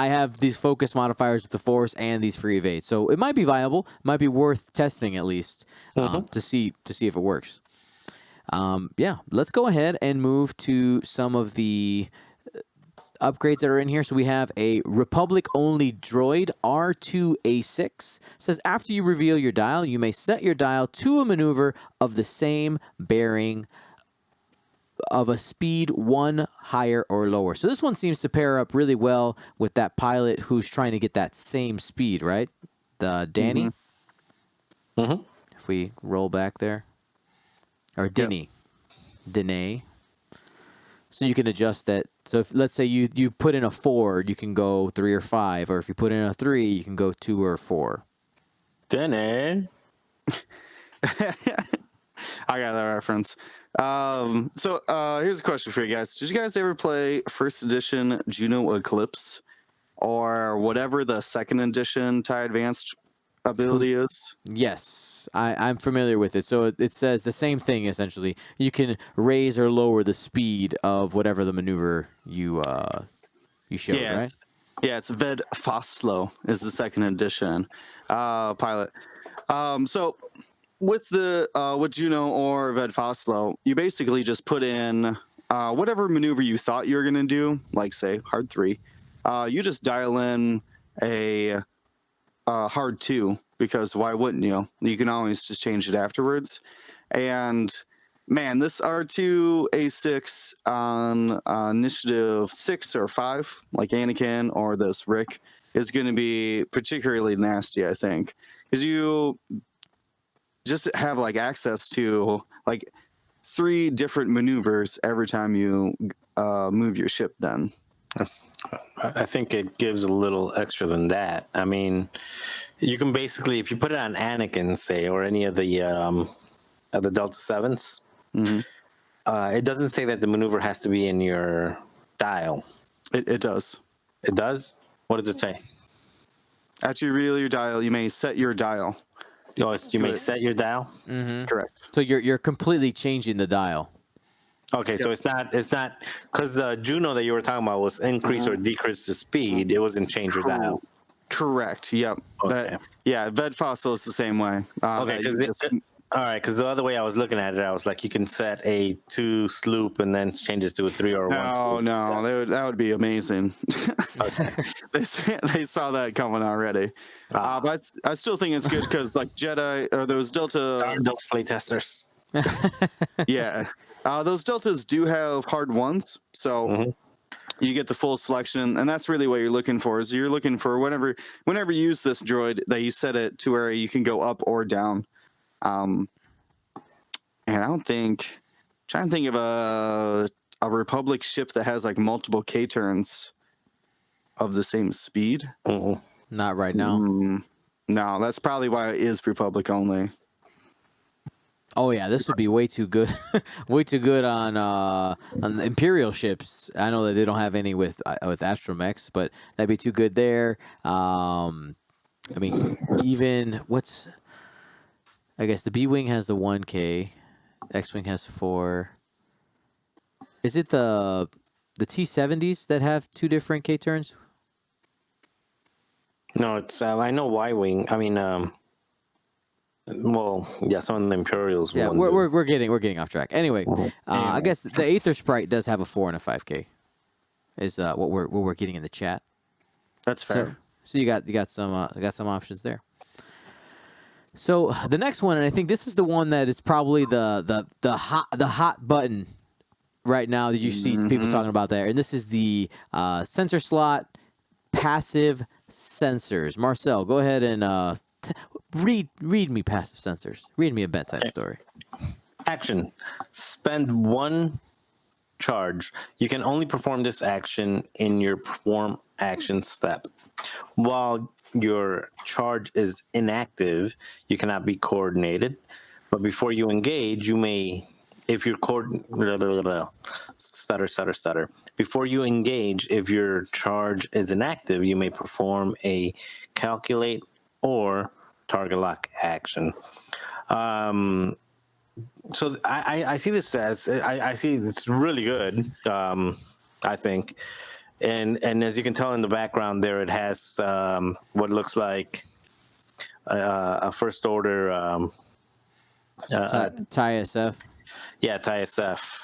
have these focus modifiers with the force and these free evades. So it might be viable, might be worth testing at least, to see if it works. Let's go ahead and move to some of the upgrades that are in here. So we have a Republic-only droid, R2A6. It says, after you reveal your dial, you may set your dial to a maneuver of the same bearing of a speed 1 higher or lower. So this one seems to pair up really well with that pilot who's trying to get that same speed, right? The Danny. Mm-hmm. If we roll back there. Or Denny. Dene. So you can adjust that. So if, let's say you put in a 4, you can go 3 or 5. Or if you put in a 3, you can go 2 or 4. Then I got that reference. So here's a question for you guys. Did you guys ever play first edition Juno Eclipse or whatever the second edition TIE Advanced ability is? Yes, I'm familiar with it. So it says the same thing, essentially. You can raise or lower the speed of whatever the maneuver you showed, right? It's Ved Foslo is the second edition pilot. So with Juno or Ved Foslo, you basically just put in whatever maneuver you thought you were going to do, like say hard 3. You just dial in a hard 2, because why wouldn't you? You can always just change it afterwards. And man, this R2A6 on initiative 6 or 5, like Anakin or this Rick, is going to be particularly nasty, I think, because you just have like access to like 3 different maneuvers every time you move your ship. Then I think it gives a little extra than that. I mean, you can basically, if you put it on Anakin, say, or any of the Delta 7s, it doesn't say that the maneuver has to be in your dial. It does. It does? What does it say? After you reveal your dial, you may set your dial. Oh, you may set your dial? Correct. So you're completely changing the dial. Okay, so it's not because the Juno that you were talking about was increase or decrease the speed. It wasn't change your dial. Correct. Yep. Okay. Ved Fossil is the same way. Okay, because the other way I was looking at it, I was like, you can set a 2 sloop and then changes to a 3 or a 1 sloop. No, that would be amazing. They saw that coming already. But I still think it's good because like Jedi or those Delta. Darn those playtesters. Yeah. Those Deltas do have hard 1s, so you get the full selection, and that's really what you're looking for. Is you're looking for whenever you use this droid that you set it to where you can go up or down. And I'm trying to think of a Republic ship that has like multiple K turns of the same speed. Not right now. No, that's probably why it is Republic only. Oh yeah, this would be way too good, way too good on the Imperial ships. I know that they don't have any with Astromechs, but that'd be too good there. I mean, even I guess the B-wing has the 1K, X-wing has 4. Is it the T-70s that have 2 different K turns? No, it's I know Y-wing. I mean, well, yeah, some of the Imperials. Yeah, we're getting off track. Anyway, I guess the Aether Sprite does have a 4 and a 5K. Is what we're getting in the chat. That's fair. So you got some options there. So the next one, and I think this is the one that is probably the hot button right now that you see people talking about there, and this is the sensor slot passive sensors. Marcel, go ahead and read me passive sensors. Read me a bedtime story. Action. Spend 1 charge. You can only perform this action in your perform action step. While your charge is inactive, you cannot be coordinated. But before you engage, you may, if you're stutter. Before you engage, if your charge is inactive, you may perform a calculate or target lock action. So I see this as I see it's really good. I think, and as you can tell in the background there, it has what looks like a first order TIE SF. Yeah, TIE SF.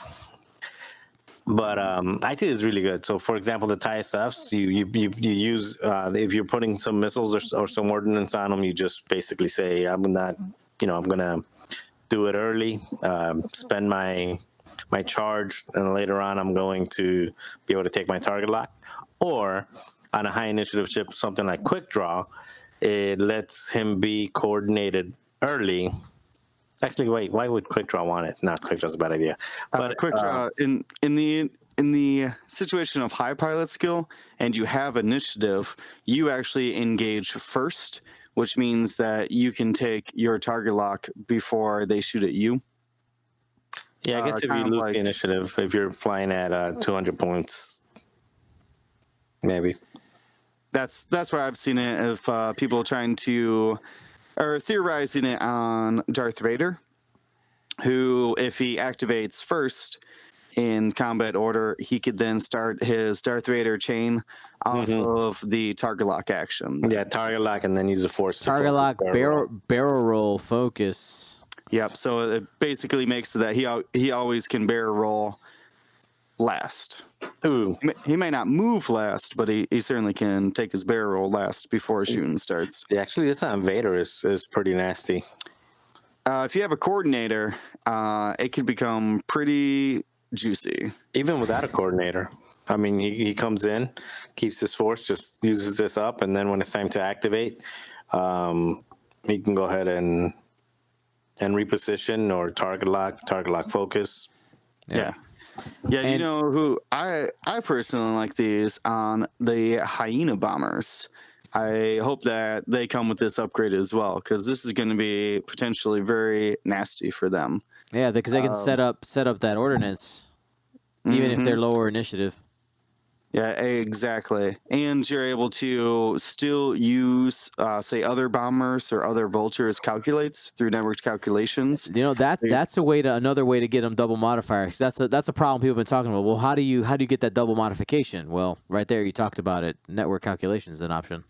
But I think it's really good. So, for example, the TIE stuffs, you use if you're putting some missiles or some ordnance on them, you just basically say, I'm not, I'm gonna do it early, spend my charge, and later on I'm going to be able to take my target lock. Or on a high initiative ship, something like Quick Draw, it lets him be coordinated early. Actually, wait, why would Quick Draw want it? No, Quick Draw's a bad idea. But Quick Draw in the situation of high pilot skill and you have initiative, you actually engage first, which means that you can take your target lock before they shoot at you. Yeah, I guess if you lose the initiative, if you're flying at 200 points, maybe. That's where I've seen it. If people trying to or theorizing it on Darth Vader, who, if he activates first in combat order, he could then start his Darth Vader chain off of the target lock action. Yeah, target lock, and then use the force. Target lock, barrel roll, focus. Yep. So it basically makes it that he always can barrel roll last. Ooh. He may not move last, but he certainly can take his barrel roll last before shooting starts. Yeah, actually, this on Vader is pretty nasty. If you have a coordinator, it could become pretty juicy. Even without a coordinator. I mean, he comes in, keeps his force, just uses this up, and then when it's time to activate, he can go ahead and reposition or target lock focus. Yeah. Yeah, and, you know who I personally like these on the Hyena bombers. I hope that they come with this upgrade as well, because this is going to be potentially very nasty for them. Yeah, because they can set up that ordnance, even if they're lower initiative. Yeah, exactly. And you're able to still use, say, other bombers or other vultures calculates through network calculations. You know, that's another way to get them double modifier. Cause that's a problem people have been talking about. Well, how do you get that double modification? Well, right there you talked about it. Network calculations is an option.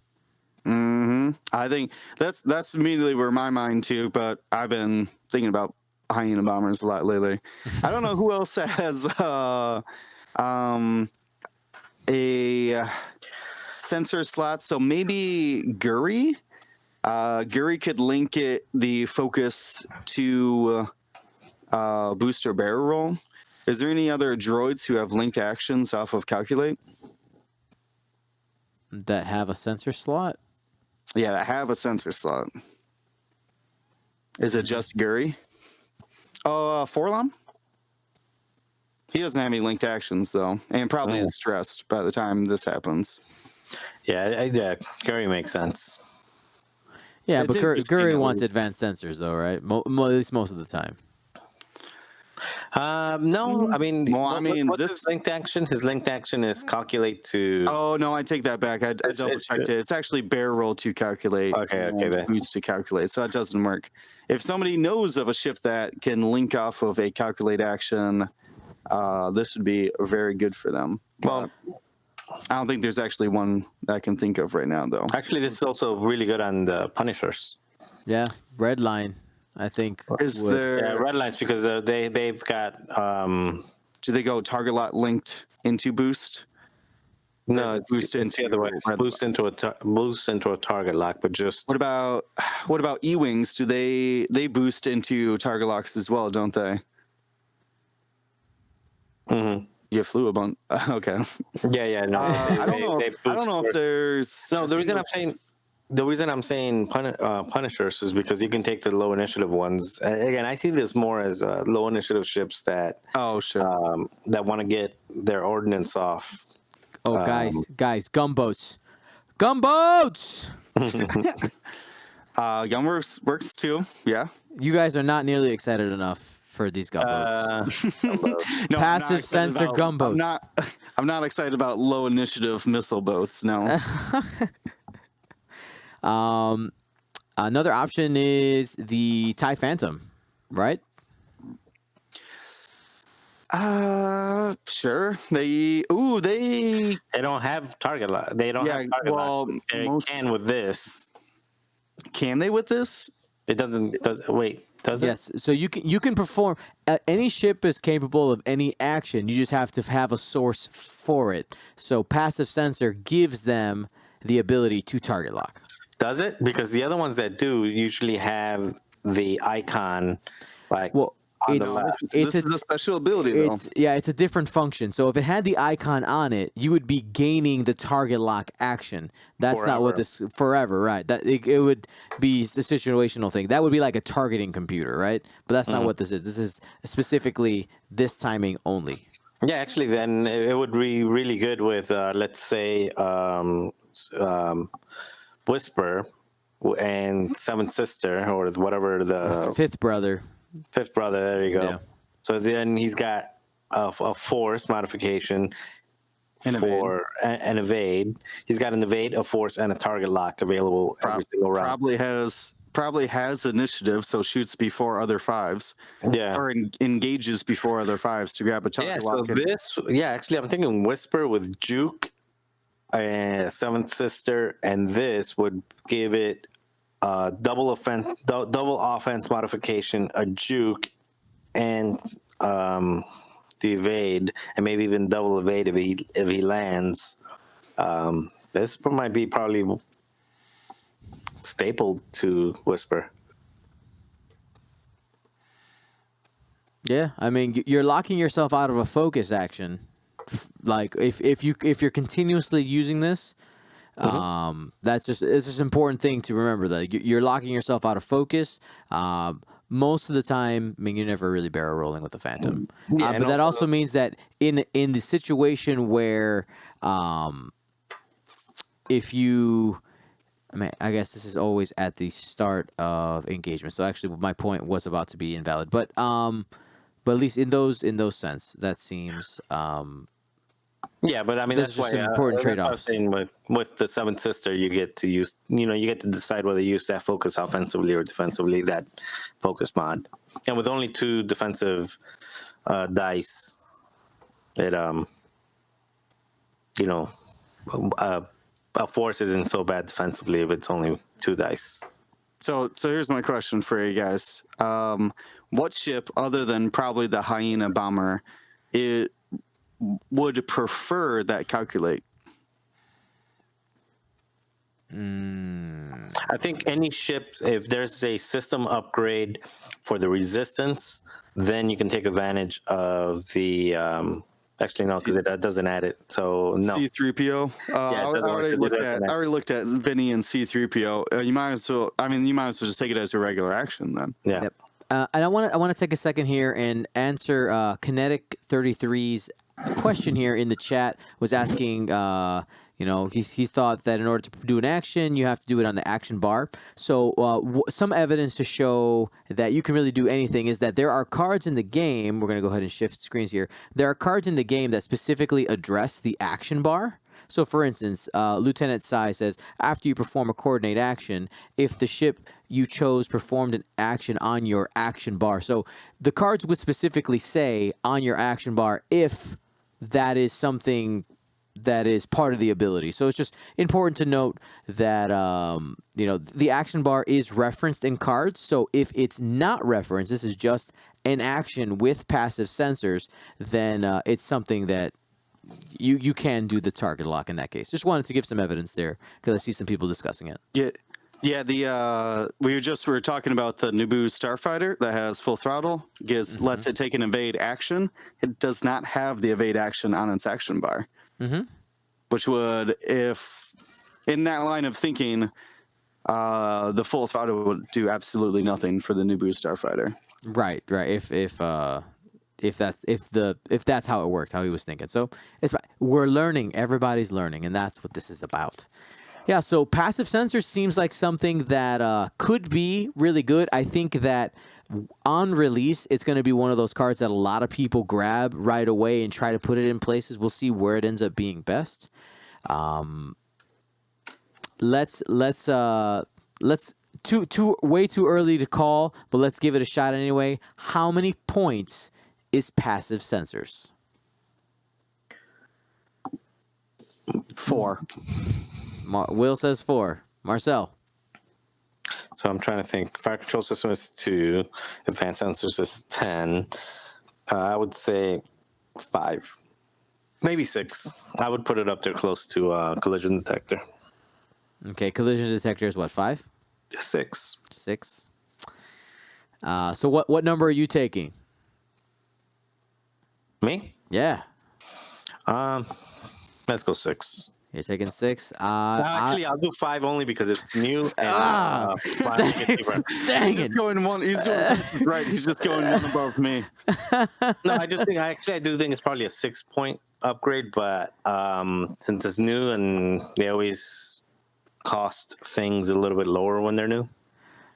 I think that's immediately where my mind too. But I've been thinking about Hyena bombers a lot lately. I don't know who else has a sensor slot, so maybe Guri. Guri could link the focus to booster barrel roll. Is there any other droids who have linked actions off of calculate that have a sensor slot? Yeah, that have a sensor slot. Is it just Guri? Oh, Forlom? He doesn't have any linked actions, though, and probably is stressed by the time this happens. Yeah, Guri makes sense. Yeah, but Guri wants advanced sensors, though, right? At least most of the time. No, I mean, what's this his linked action? His linked action is calculate to. Oh no, I take that back. I double checked it. It's actually barrel roll to calculate. Okay, then. Boost to calculate, so that doesn't work. If somebody knows of a ship that can link off of a calculate action, this would be very good for them. Well, I don't think there's actually one that I can think of right now, though. Actually, this is also really good on the Punishers. Yeah, red line. I think red lines because they've got. Do they go target lot linked into boost? No, it's the other way. Boost into a target lock, but just. What about E-wings? Do they boost into target locks as well? Don't they? Mm-hmm. You flew a bunch. Okay. Yeah. No, I don't know if there's. No, the reason I'm saying Punishers is because you can take the low initiative ones. Again, I see this more as low initiative ships that that want to get their ordnance off. Oh, guys, gunboats. Gunworks works too. Yeah. You guys are not nearly excited enough for these gunboats. No, passive sensor gunboats. I'm not excited about low initiative missile boats. No. Another option is the TIE Phantom, right? Sure. They don't have target lock. They don't have target lock. They can with this. Can they with this? It doesn't. Wait. Does it? Yes, so you can perform. Any ship is capable of any action. You just have to have a source for it. So passive sensor gives them the ability to target lock. Does it? Because the other ones that do usually have the icon, like Well, on the it's left. This is a special ability, though. it's a different function. So if it had the icon on it, you would be gaining the target lock action. That's not what Forever. this forever, right? That it would be a situational thing. That would be like a targeting computer, right? But that's not what this is. This is specifically this timing only. Yeah, actually, then it would be really good with, let's say, Whisper and Seventh Sister, or whatever the Fifth brother. fifth brother. There you go. Yeah. So then he's got a force modification And for an evade. He's got an evade, a force, and a target lock available every single round. Probably has initiative, so shoots before other fives, Yeah. or engages before other fives to grab a Yeah, target so lock. actually, I'm thinking Whisper with Juke, Seventh Sister, and this would give it double offense modification, a Juke, and the evade, and maybe even double evade if he lands. This might be probably stapled to Whisper. Yeah, I mean, you're locking yourself out of a focus action. Like if you're continuously using this, it's just an important thing to remember that you're locking yourself out of focus. Most of the time, I mean, you're never really barrel rolling with the Phantom, Yeah, but that also means that in the situation where if you, I mean, I guess this is always at the start of engagement. So actually, my point was about to be invalid, but at least in those sense, that seems. Yeah, but I mean, There's that's just why some important that's what I'm trade-offs. saying with the Seventh Sister, you get to use, you get to decide whether you use that focus offensively or defensively, that focus mod. And with only 2 defensive dice, it a force isn't so bad defensively if it's only 2 dice. So here's my question for you guys. What ship, other than probably the Hyena bomber, would prefer that calculate? I think any ship, if there's a system upgrade for the resistance, then you can take advantage of the. Actually, no, because it doesn't add it. So no. C-3PO. Yeah, it doesn't work 'cause it doesn't I already looked at Vinny and C-3PO. You might as well. I mean, you might as well just take it as a regular action then. Yeah. Yep. And I want to take a second here and answer Kinetic 33's question here in the chat. Was asking, he thought that in order to do an action, you have to do it on the action bar. So some evidence to show that you can really do anything is that there are cards in the game. We're going to go ahead and shift screens here. There are cards in the game that specifically address the action bar. So, for instance, Lieutenant Sai says, after you perform a coordinate action, if the ship you chose performed an action on your action bar. So the cards would specifically say on your action bar if that is something that is part of the ability. So it's just important to note that, the action bar is referenced in cards. So if it's not referenced, this is just an action with passive sensors, then it's something that you can do the target lock in that case. Just wanted to give some evidence there because I see some people discussing it. Yeah. We were talking about the Naboo starfighter that has full throttle. Lets it take an evade action. It does not have the evade action on its action bar, which would, if in that line of thinking, the full throttle would do absolutely nothing for the Naboo starfighter. Right. If that's how it worked, how he was thinking. So it's fine. We're learning. Everybody's learning, and that's what this is about. Yeah, so passive sensors seems like something that could be really good. I think that on release, it's going to be one of those cards that a lot of people grab right away and try to put it in places. We'll see where it ends up being best. Let's way too early to call, but let's give it a shot anyway. How many points is passive sensors? 4. Will says 4. Marcel? So I'm trying to think. Fire control system is 2. Advanced sensors is 10. I would say 5. Maybe 6. I would put it up there close to collision detector. Okay, collision detector is what, 5? 6. 6. So what number are you taking? Me? Yeah, Let's go 6. you're taking 6. Actually, I'll do 5 only because it's new and dang, dang He's it. just going one. He's doing this is right. He's just going one above me. No, I do think it's probably a 6-point upgrade, but since it's new and they always cost things a little bit lower when they're new.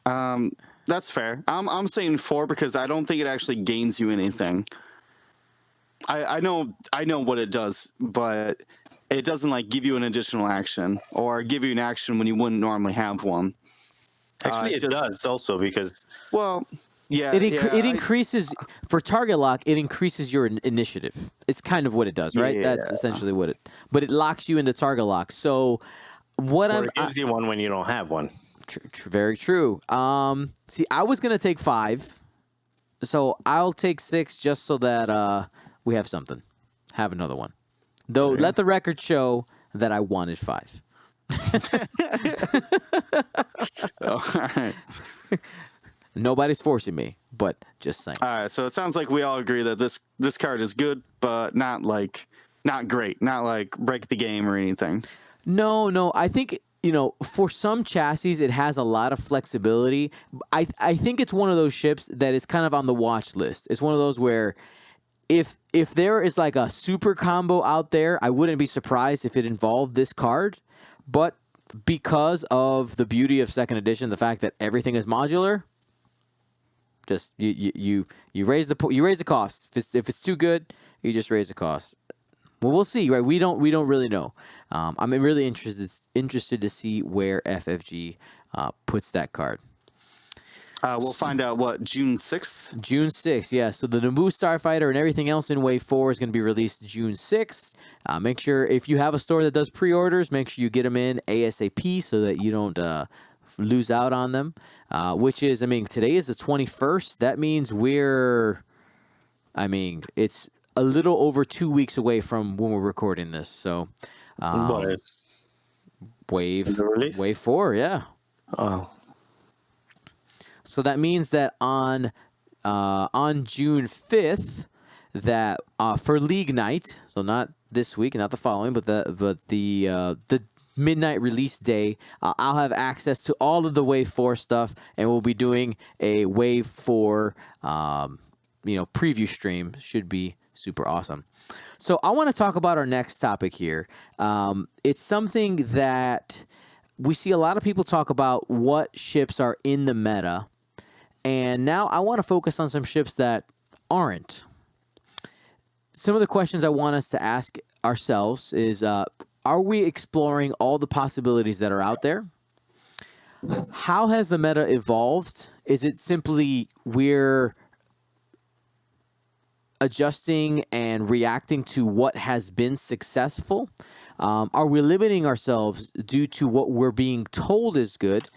That's fair. I'm saying 4 because I don't think it actually gains you anything. I know what it does, but it doesn't like give you an additional action or give you an action when you wouldn't normally have one. Actually, it does also because Yeah, It increases for target lock. It increases your initiative. It's kind of what it does, right? That's essentially what it. But it locks you into target lock. So it gives you one when you don't have one. Very true. See, I was gonna take 5, so I'll take 6 just so that we have something. Have another one, though. Okay. Let the record show that I wanted 5. All right. Nobody's forcing me, but just saying. All right, so it sounds like we all agree that this card is good, but not great, not like break the game or anything. No, I think for some chassis it has a lot of flexibility. I think it's one of those ships that is kind of on the watch list. It's one of those where if there is like a super combo out there, I wouldn't be surprised if it involved this card, but because of the beauty of second edition, the fact that everything is modular. Just you raise the cost. If it's too good, you just raise the cost. Well, we'll see, right? We don't really know. I'm really interested to see where FFG puts that card. We'll find out June 6th. June 6th, yeah. So the Naboo Starfighter and everything else in Wave 4 is going to be released June 6th. Make sure if you have a store that does pre-orders, make sure you get them in ASAP so that you don't lose out on them. Which is, today is the 21st. That means it's a little over 2 weeks away from when we're recording this. So, Wave 4, yeah. Oh. So that means that on June 5th, that for League Night, so not this week, not the following, but the midnight release day, I'll have access to all of the Wave 4 stuff, and we'll be doing a Wave 4 preview stream. Should be super awesome. So I want to talk about our next topic here. It's something that we see a lot of people talk about, what ships are in the meta, and now I want to focus on some ships that aren't. Some of the questions I want us to ask ourselves is, are we exploring all the possibilities that are out there? How has the meta evolved? Is it simply we're adjusting and reacting to what has been successful? Are we limiting ourselves due to what we're being told is good?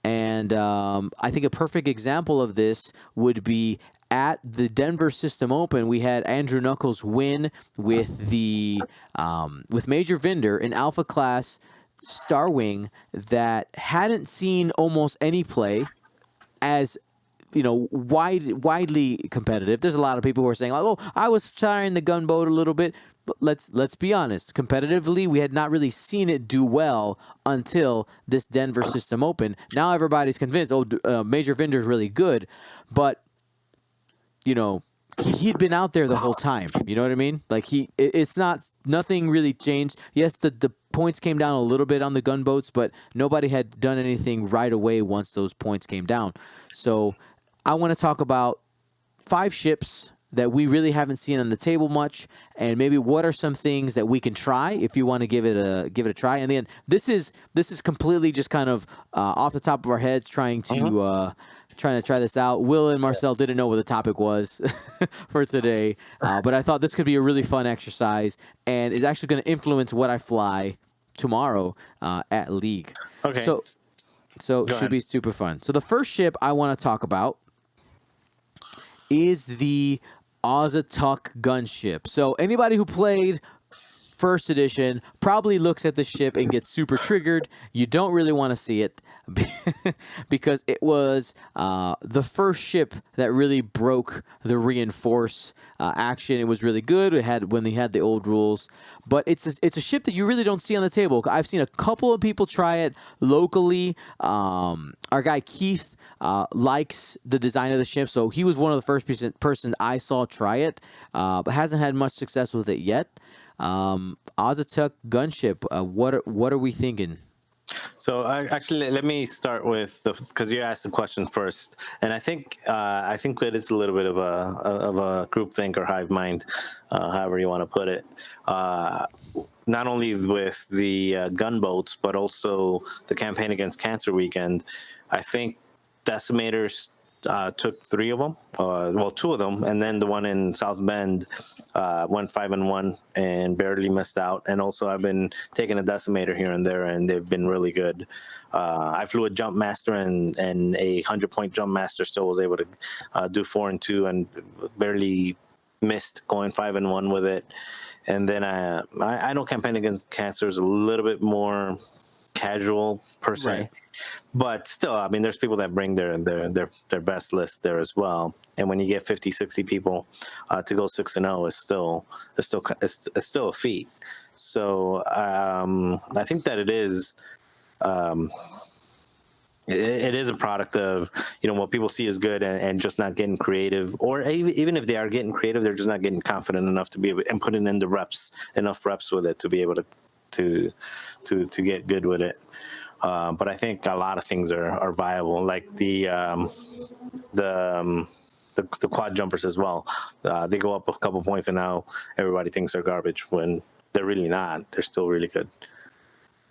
And I think a perfect example of this would be at the Denver System Open. We had Andrew Knuckles win with the with Major Vinder, an Alpha class Starwing that hadn't seen almost any play, as widely competitive. There's a lot of people who are saying, "Oh, I was trying the gunboat a little bit." But let's be honest. Competitively, we had not really seen it do well until this Denver System Open. Now everybody's convinced, Major Vinder's really good, but he'd been out there the whole time. You know what I mean? Like nothing really changed. Yes, the points came down a little bit on the gunboats, but nobody had done anything right away once those points came down. So I want to talk about 5 ships that we really haven't seen on the table much, and maybe what are some things that we can try if you want to give it a try. And then this is completely just kind of off the top of our heads, trying to try this out. Will and Marcel didn't know what the topic was for today, but I thought this could be a really fun exercise, and is actually going to influence what I fly tomorrow at League. Okay. So So Go should ahead. be super fun. So the first ship I want to talk about is the Azatuk gunship. So anybody who played first edition probably looks at the ship and gets super triggered. You don't really want to see it because it was the first ship that really broke the reinforce action. It was really good. It had when they had the old rules, but it's a ship that you really don't see on the table. I've seen a couple of people try it locally. Our guy Keith likes the design of the ship, so he was one of the first person I saw try it, but hasn't had much success with it yet. Azatuk gunship. What are we thinking? So actually, let me start with because you asked the question first, and I think it is a little bit of a groupthink or hive mind, however you want to put it. Not only with the gunboats, but also the campaign against Cancer Weekend. I think Decimators took 3 of them, well, 2 of them, and then the one in South Bend went 5-1 and barely missed out. And also, I've been taking a Decimator here and there, and they've been really good. I flew a Jump Master, and a 100-point Jump Master still was able to do 4-2 and barely missed going 5-1 with it. And then I know campaign against Cancer is a little bit more casual per se. Right. But still, I mean, there's people that bring their best list there as well. And when you get 50, 60 people to go 6-0, it's still a feat. So I think that it is a product of what people see as good and just not getting creative, or even if they are getting creative, they're just not getting confident enough to be able and putting in enough reps with it to be able to get good with it. But I think a lot of things are viable, like the quad jumpers as well. They go up a couple points, and now everybody thinks they're garbage when they're really not. They're still really good.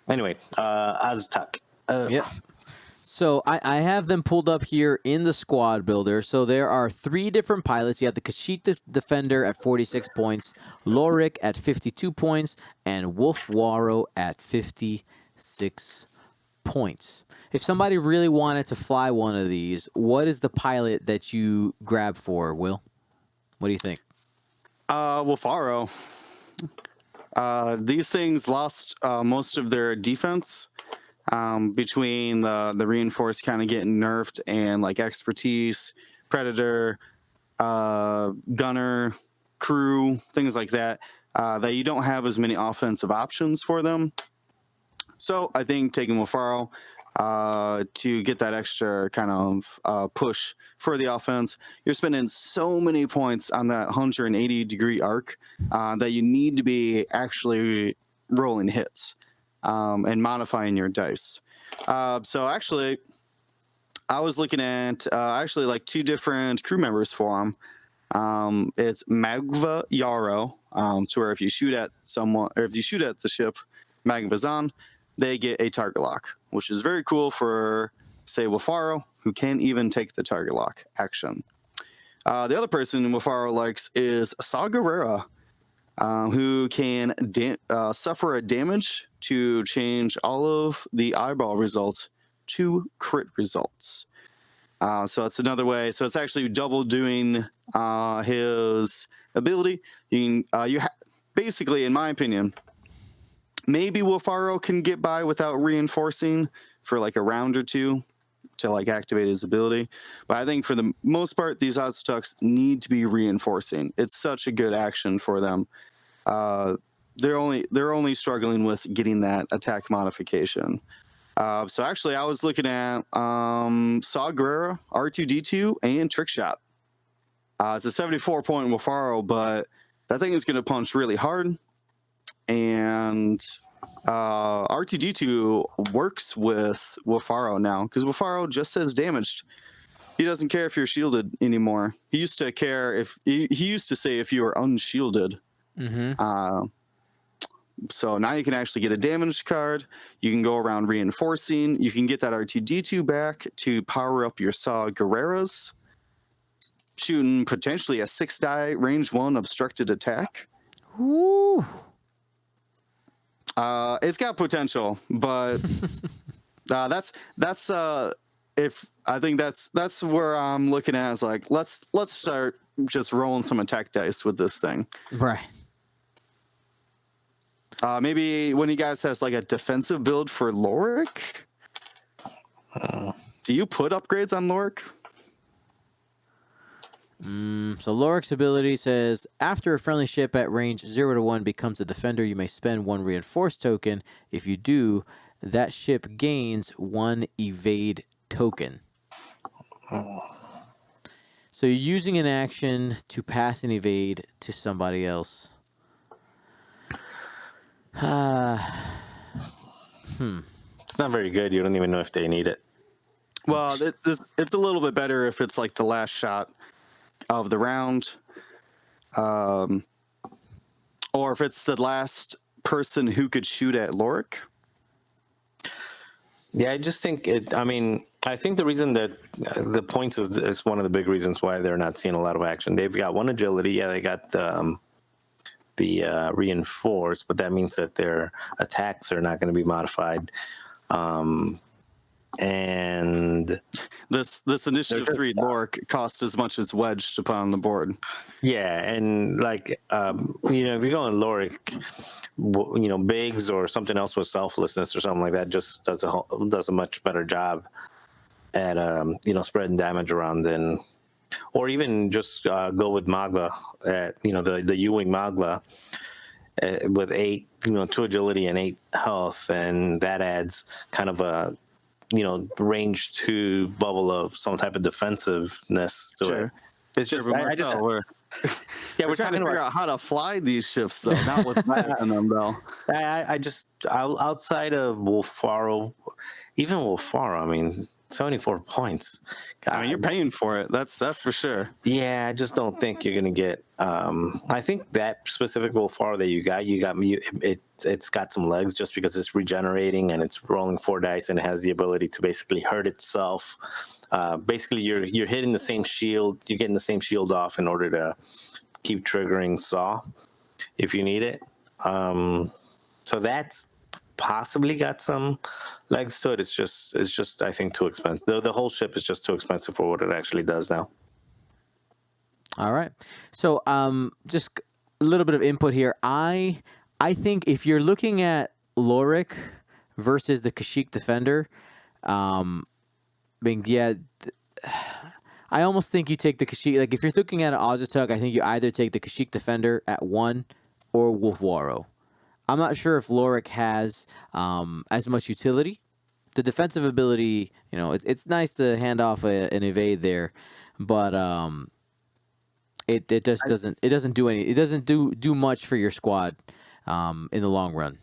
Anyway, Aztec. Yep. So I have them pulled up here in the squad builder. So there are 3 different pilots. You have the Kashyyyk Defender at 46 points, Lorik at 52 points, and Wolf Waro at 56 points. If somebody really wanted to fly one of these, what is the pilot that you grab for, Will? What do you think? Wolfaro. These things lost most of their defense between the reinforced kind of getting nerfed and like expertise, predator, gunner, crew, things like that. That you don't have as many offensive options for them. So I think taking Wolfaro to get that extra kind of push for the offense, you're spending so many points on that 180-degree arc that you need to be actually rolling hits and modifying your dice. So actually, I was looking at actually like 2 different crew members for him. It's Magva Yarrow, to where if you shoot at someone, or if you shoot at the ship Magva's on, they get a target lock, which is very cool for, say, Wolfaro, who can't even take the target lock action. The other person Wolfaro likes is Saw Gerrera, who can suffer a damage to change all of the eyeball results to crit results. So it's another way. So it's actually double doing his ability. Basically, in my opinion, maybe Wolfaro can get by without reinforcing for like a round or 2 to like activate his ability. But I think for the most part, these Aztecs need to be reinforcing. It's such a good action for them. They're only struggling with getting that attack modification. So actually, I was looking at Saw Gerrera, R2D2, and Trick Shot. It's a 74-point Wolfaro, but that thing is going to punch really hard. And R2D2 works with Wolfaro now because Wolfaro just says damaged. He doesn't care if you're shielded anymore. He used to care if he used to say if you were unshielded. Mm-hmm. So now you can actually get a damaged card. You can go around reinforcing. You can get that R2D2 back to power up your Saw Gerreras, shooting potentially a 6-die range 1 obstructed attack. Ooh. It's got potential, but That's if I think that's where I'm looking at is like let's start just rolling some attack dice with this thing. Right. Maybe when you guys has like a defensive build for Lorik. Do you put upgrades on Lorik? So Lorik's ability says, after a friendly ship at range 0 to 1 becomes a defender, you may spend 1 reinforced token. If you do, that ship gains 1 evade token. So you're using an action to pass an evade to somebody else. It's not very good. You don't even know if they need it. Well, it's a little bit better if it's like the last shot of the round, or if it's the last person who could shoot at Lorik. Yeah, I just think it. I mean, I think the reason that the points is one of the big reasons why they're not seeing a lot of action. They've got 1 agility. Yeah, they got the reinforced, but that means that their attacks are not going to be modified. And this initiative 3 Lorik cost as much as Wedge to put on the board. Yeah, and like if you go on Lorik, Biggs or something else with selflessness or something like that just does a much better job at spreading damage around than, or even just go with Magva at the U-wing Magva with 8 2 agility and 8 health, and that adds kind of a range 2 bubble of some type of defensive-ness to it. It's just we're trying to figure out how to fly these ships though, not what's happening them though. I just outside of Wolfaro, even Wolfaro, I mean 74 points. God. I mean, you're paying for it. That's for sure. Yeah, I just don't think you're gonna get. I think that specific Wolfaro that you got it's got some legs just because it's regenerating and it's rolling 4 dice and it has the ability to basically hurt itself. Basically, you're hitting the same shield. You're getting the same shield off in order to keep triggering Saw if you need it. So that's possibly got some legs to it. It's just I think too expensive. The whole ship is just too expensive for what it actually does now. All right. So just a little bit of input here. I think if you're looking at Lorik versus the Kashyyyk Defender, I almost think you take the Kashyyyk. Like if you're looking at an Ozatuk, I think you either take the Kashyyyk Defender at 1 or Wolfwaro. I'm not sure if Lorik has as much utility. The defensive ability, it's nice to hand off an evade there, but it just doesn't do any. It doesn't do much for your squad in the long run.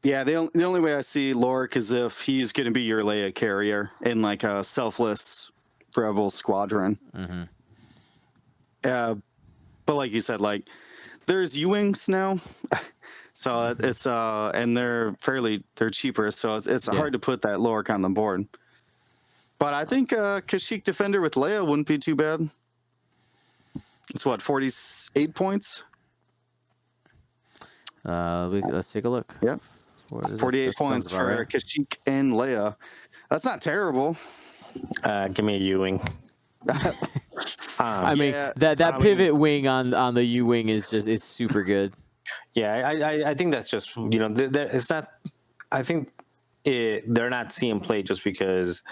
Yeah, the only way I see Lorik is if he's going to be your Leia carrier in like a selfless Rebel squadron. Mm-hmm. But like you said, like there's U-wings now, so it's and they're cheaper, so it's hard to put that Lorik on the board. But I think Kashyyyk Defender with Leia wouldn't be too bad. It's what, 48 points? Let's take a look. Yep. 48 points for right. Kashyyyk and Leia. That's not terrible. Give me a U-wing. I mean, that pivot wing on the U-wing is super good. Yeah, I think that's just, it's not, I think they're not seeing play just because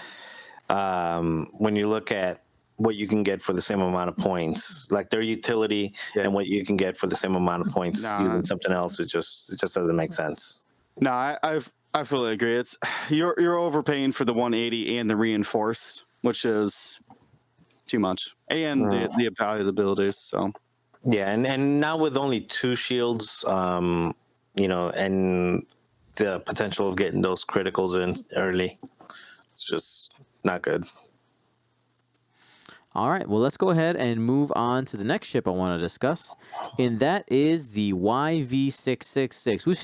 when you look at what you can get for the same amount of points, like their utility and what you can get for the same amount of points using something else, it just doesn't make sense. No, I fully agree. It's you're overpaying for the 180 and the reinforce, which is too much, and the abilities. So yeah, and now with only 2 shields, and the potential of getting those criticals in early, it's just not good. All right, well, let's go ahead and move on to the next ship I want to discuss, and that is the YV666. We've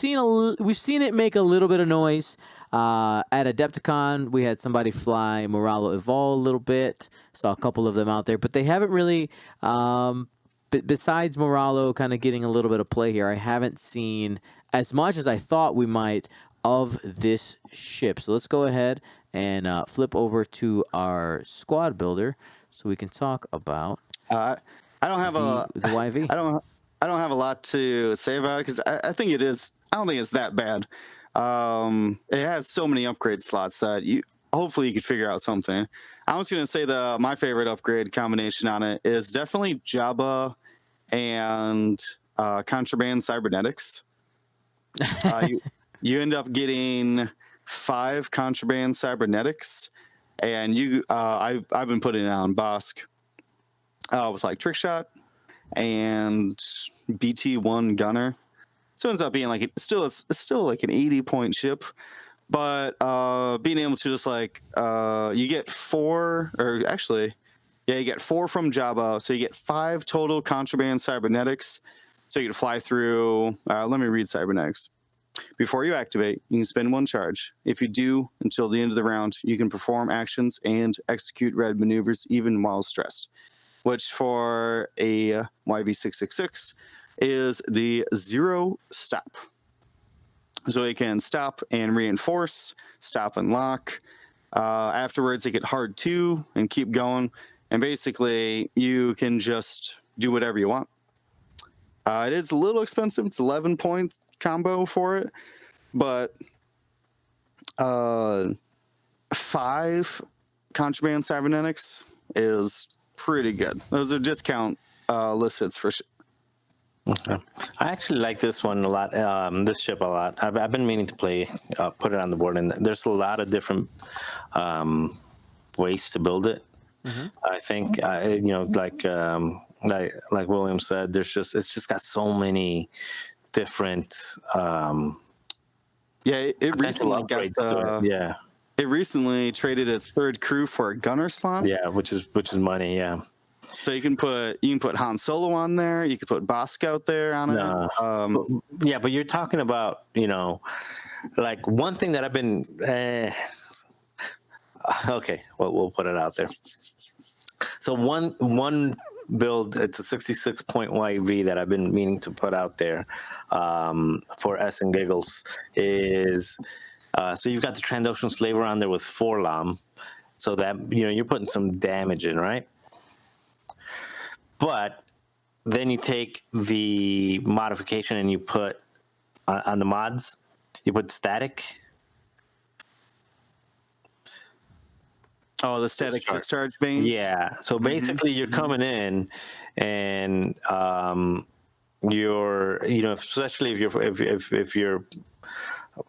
seen it make a little bit of noise at Adepticon. We had somebody fly Moralo Evol a little bit. Saw a couple of them out there, but they haven't really. Besides Moralo kind of getting a little bit of play here, I haven't seen as much as I thought we might of this ship. So let's go ahead and flip over to our squad builder so we can talk about I don't have the YV. I don't have a lot to say about it because I think it is. I don't think it's that bad. It has so many upgrade slots that hopefully you could figure out something. I was going to say my favorite upgrade combination on it is definitely Jabba and contraband cybernetics. You end up getting 5 contraband cybernetics, and I've been putting it on Bosk with like trick shot and BT1 gunner. So it ends up being like it's still like an 80-point ship, but being able to just like you get 4, or actually, yeah, you get 4 from Jabba, so you get 5 total contraband cybernetics. So you can fly through. Let me read cybernetics. Before you activate, you can spend 1 charge. If you do, until the end of the round, you can perform actions and execute red maneuvers even while stressed, which for a YV666 is the 0 stop. So it can stop and reinforce, stop and lock. Afterwards, it get hard 2 and keep going. And basically, you can just do whatever you want. It is a little expensive. It's 11-point combo for it, but 5 contraband cybernetics is pretty good. Those are discount list hits for sure. Okay. I actually like this one a lot. This ship a lot. I've been meaning to put it on the board, and there's a lot of different ways to build it. Mm-hmm. I think like William said, it's just got so many different. It recently got It recently traded its 3rd crew for a gunner slot. Yeah, which is money. Yeah. So you can put Han Solo on there. You could put Bosk out there on it. But you're talking about like one thing that I've been. Okay, well we'll put it out there. So one build, it's a 66-point YV that I've been meaning to put out there for S and Giggles is so you've got the Trandoshan Slaver on there with 4 LOM, so that you're putting some damage in, right? But then you take the modification and you put on the mods, you put static. Oh, the static discharge vanes? Yeah. So basically you're coming in and you're especially if you're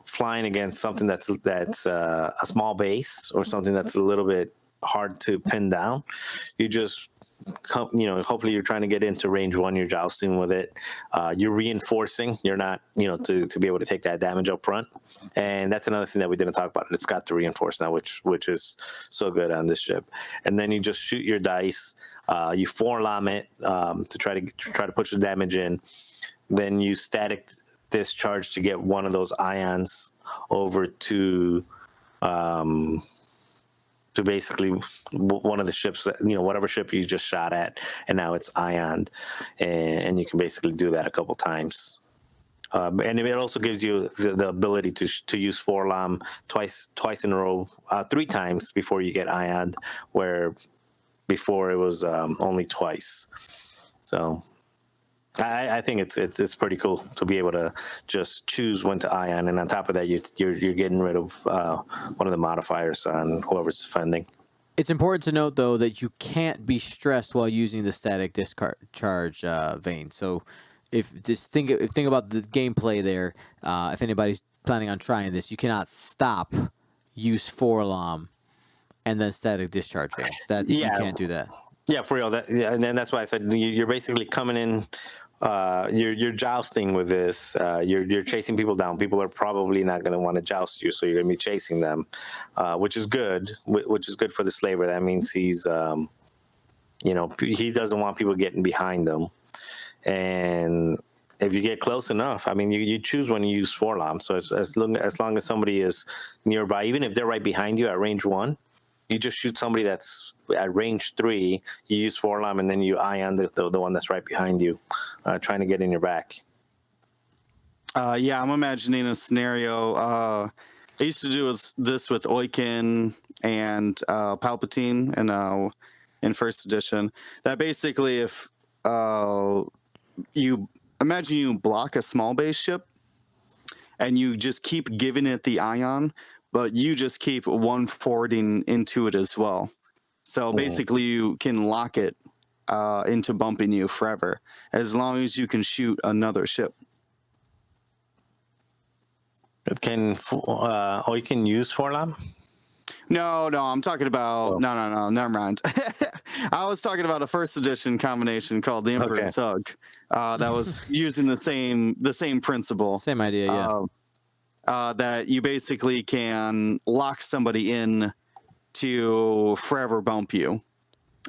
flying against something that's a small base or something that's a little bit hard to pin down, you just hopefully you're trying to get into range 1, you're jousting with it, you're reinforcing, you're not to be able to take that damage up front. And that's another thing that we didn't talk about. It's got to reinforce now, which is so good on this ship. And then you just shoot your dice, you 4 LOM it to try to push the damage in. Then you static discharge to get one of those ions over to basically one of the ships that, whatever ship you just shot at, and now it's ioned, and you can basically do that a couple times. And it also gives you the ability to use 4 LOM twice in a row, 3 times before you get ioned, where before it was only twice. So I think it's pretty cool to be able to just choose when to ion, and on top of that, you're getting rid of one of the modifiers on whoever's defending. It's important to note, though, that you can't be stressed while using the static discharge vein. So think about the gameplay there. If anybody's planning on trying this, you cannot stop, use 4 LOM, and then static discharge veins. You can't do that. Yeah, for real. And then that's why I said you're basically coming in. You're jousting with this. You're chasing people down. People are probably not going to want to joust you, so you're going to be chasing them, which is good. Which is good for the slaver. That means he's, he doesn't want people getting behind them. And if you get close enough, I mean, you choose when you use 4 LOM. So as long as somebody is nearby, even if they're right behind you at range 1, you just shoot somebody that's at range 3. You use 4 LOM, and then you ion the one that's right behind you, trying to get in your back. Yeah, I'm imagining a scenario. I used to do this with Oiken and Palpatine in first edition. That basically, if you imagine you block a small base ship and you just keep giving it the ion, but you just keep one forwarding into it as well. So basically, you can lock it into bumping you forever as long as you can shoot another ship. It can or you can use Forlam. No, I'm talking about no, never mind. I was talking about a first edition combination called the Emperor's Hug. That was using the same principle. Same idea, yeah. That you basically can lock somebody in to forever bump you.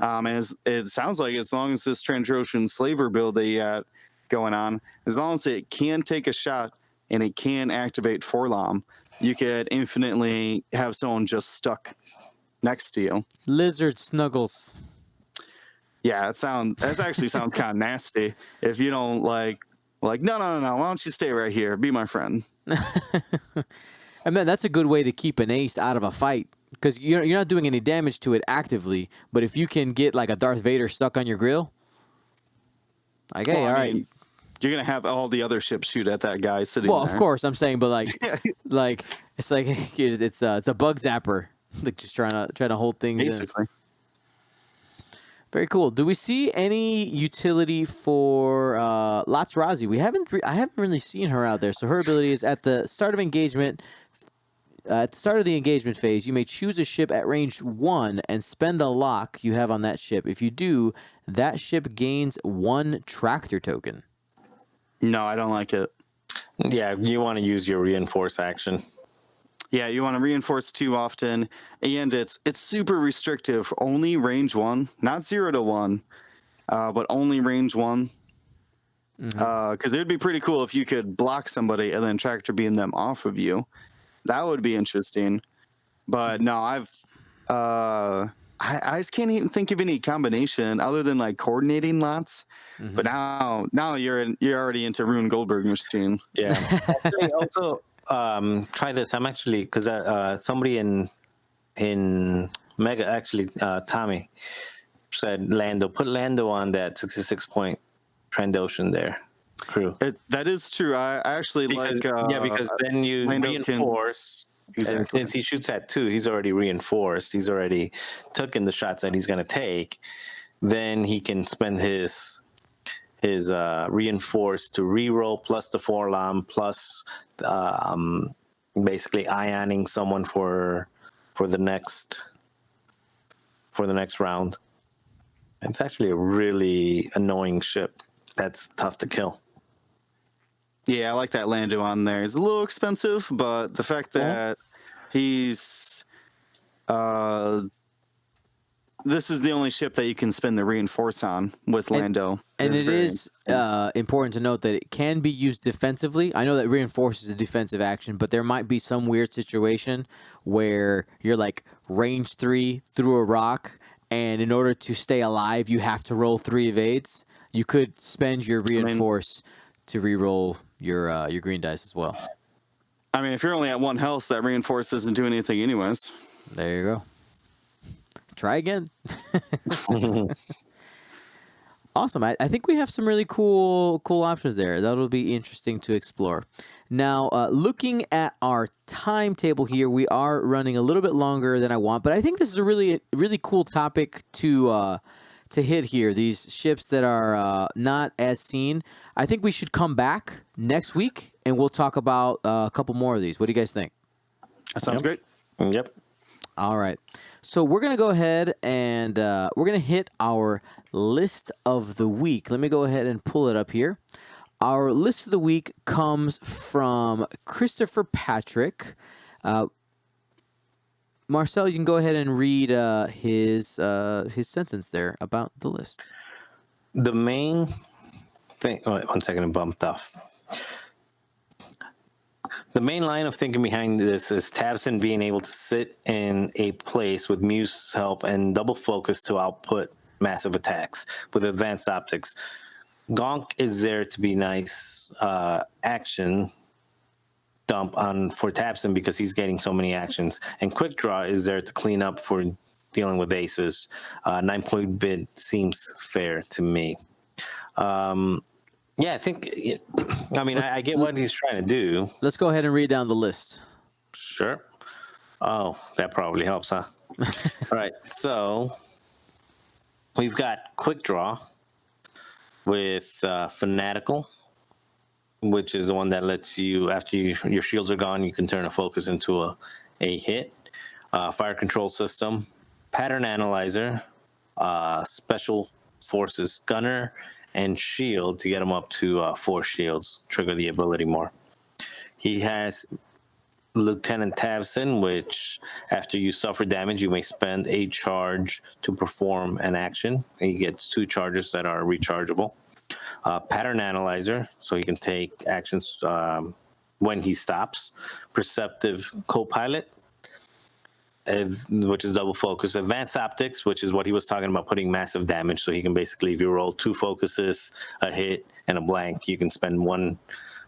And it sounds like as long as this Trandoshan slaver build that you got going on, as long as it can take a shot and it can activate Forlam, you could infinitely have someone just stuck next to you. Lizard snuggles. Yeah, that actually sounds kind of nasty. If you don't like, no, why don't you stay right here? Be my friend. And then that's a good way to keep an ace out of a fight because you're not doing any damage to it actively. But if you can get like a Darth Vader stuck on your grill, like, hey, all right. You're gonna have all the other ships shoot at that guy sitting. Well, there. of course, I'm saying, but like it's like it's a bug zapper, like just trying to hold things basically. in. Very cool. Do we see any utility for Latsrazi? I haven't really seen her out there. So her ability is at the start of engagement. At the start of the engagement phase, you may choose a ship at range 1 and spend a lock you have on that ship. If you do, that ship gains 1 tractor token. No, I don't like it. Yeah, you want to use your reinforce action. Yeah, you want to reinforce too often, and it's super restrictive. Only range 1, not 0 to 1, but only range 1. Because it would be pretty cool if you could block somebody and then tractor beam them off of you. That would be interesting. But no, I just can't even think of any combination other than like coordinating lots. But now you're already into Rune Goldberg machine. Yeah. Actually, also try this. I'm actually because somebody in Mega actually Tommy said Lando. Put Lando on that 66-point Trandoshan there crew. That is true. I actually because then you Lando reinforce. Exactly. And since he shoots at 2, he's already reinforced. He's already taken the shots that he's going to take. Then he can spend his reinforce to reroll plus the Forlam plus basically ioning someone for the next round. It's actually a really annoying ship that's tough to kill. Yeah, I like that Lando on there. It's a little expensive, but the fact that he's this is the only ship that you can spend the reinforce on with Lando. And it is important to note that it can be used defensively. I know that reinforce is a defensive action, but there might be some weird situation where you're like range 3 through a rock, and in order to stay alive, you have to roll 3 evades. You could spend your reinforce to re-roll your green dice as well. I mean, if you're only at 1 health, that reinforce doesn't do anything anyways. There you go. Try again. Awesome. I think we have some really cool options there. That'll be interesting to explore. Now, looking at our timetable here, we are running a little bit longer than I want, but I think this is a really cool topic to hit here. These ships that are not as seen. I think we should come back next week and we'll talk about a couple more of these. What do you guys think? That sounds great. Yep. All right. So we're going to go ahead and we're going to hit our list of the week. Let me go ahead and pull it up here. Our list of the week comes from Christopher Patrick. Marcel, you can go ahead and read his sentence there about the list. The main thing... Oh, 1 second, it bumped off. The main line of thinking behind this is Tabson being able to sit in a place with Muse's help and double focus to output massive attacks with advanced optics. Gonk is there to be nice action dump on for Tabson because he's getting so many actions, and Quick Draw is there to clean up for dealing with aces. 9-point bid seems fair to me. Yeah, I think. I get what he's trying to do. Let's go ahead and read down the list. Sure. Oh, that probably helps, huh? All right. So we've got Quick Draw with Fanatical, which is the one that lets you, after your shields are gone, you can turn a focus into a hit. Fire Control System, Pattern Analyzer, Special Forces Gunner, and Shield to get him up to 4 shields, trigger the ability more. He has Lieutenant Tabson, which after you suffer damage, you may spend a charge to perform an action. He gets 2 charges that are rechargeable. Pattern Analyzer, so he can take actions when he stops. Perceptive Co-Pilot, which is double focus. Advanced Optics, which is what he was talking about, putting massive damage. So he can basically, if you roll 2 focuses, a hit, and a blank, you can spend 1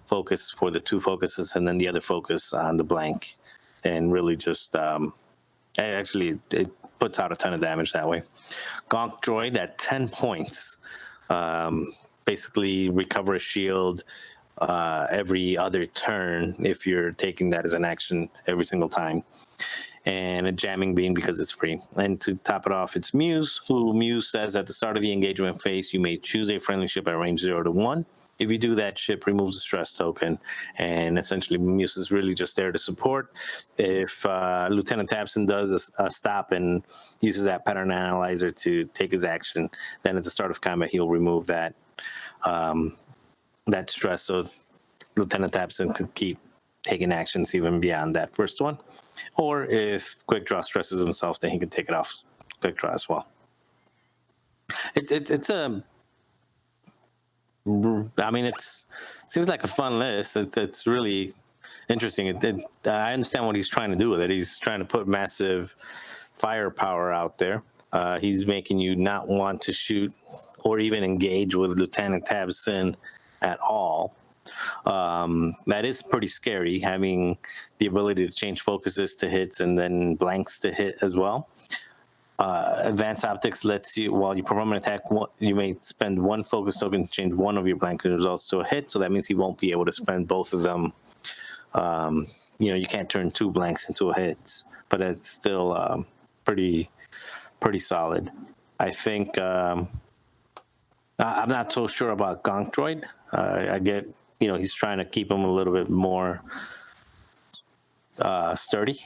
focus for the 2 focuses and then the other focus on the blank. And really just, it puts out a ton of damage that way. Gonk Droid at 10 points. Basically recover a shield every other turn if you're taking that as an action every single time. And a jamming beam because it's free. And to top it off, it's Muse, who Muse says at the start of the engagement phase, you may choose a friendly ship at range 0 to 1. If you do that, ship removes a stress token. And essentially, Muse is really just there to support. If Lieutenant Tabson does a stop and uses that pattern analyzer to take his action, then at the start of combat, he'll remove that stress. So Lieutenant Tabson could keep taking actions even beyond that first one. Or if Quick Draw stresses himself, then he can take it off Quick Draw as well. It seems like a fun list. It's really interesting. I understand what he's trying to do with it. He's trying to put massive firepower out there. He's making you not want to shoot or even engage with Lieutenant Tabson at all. That is pretty scary, having the ability to change focuses to hits and then blanks to hit as well. Advanced Optics lets you, while you perform an attack, you may spend 1 focus token to change 1 of your blank results to a hit. So that means he won't be able to spend both of them. You can't turn 2 blanks into a hit, but it's still pretty solid. I think I'm not so sure about Gonk Droid. I get, he's trying to keep him a little bit more sturdy.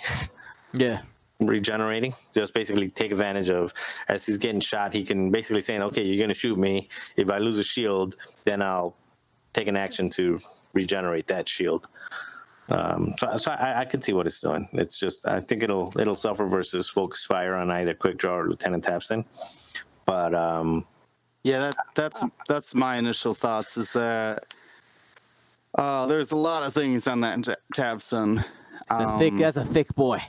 Yeah. Regenerating, just basically take advantage of, as he's getting shot, he can basically saying, okay, you're going to shoot me. If I lose a shield, then I'll take an action to regenerate that shield. So I can see what it's doing. It's just, I think it'll suffer versus focus fire on either Quick Draw or Lieutenant Tabson. But yeah, that's my initial thoughts, is that there's a lot of things on that Tabson. That's a thick boy.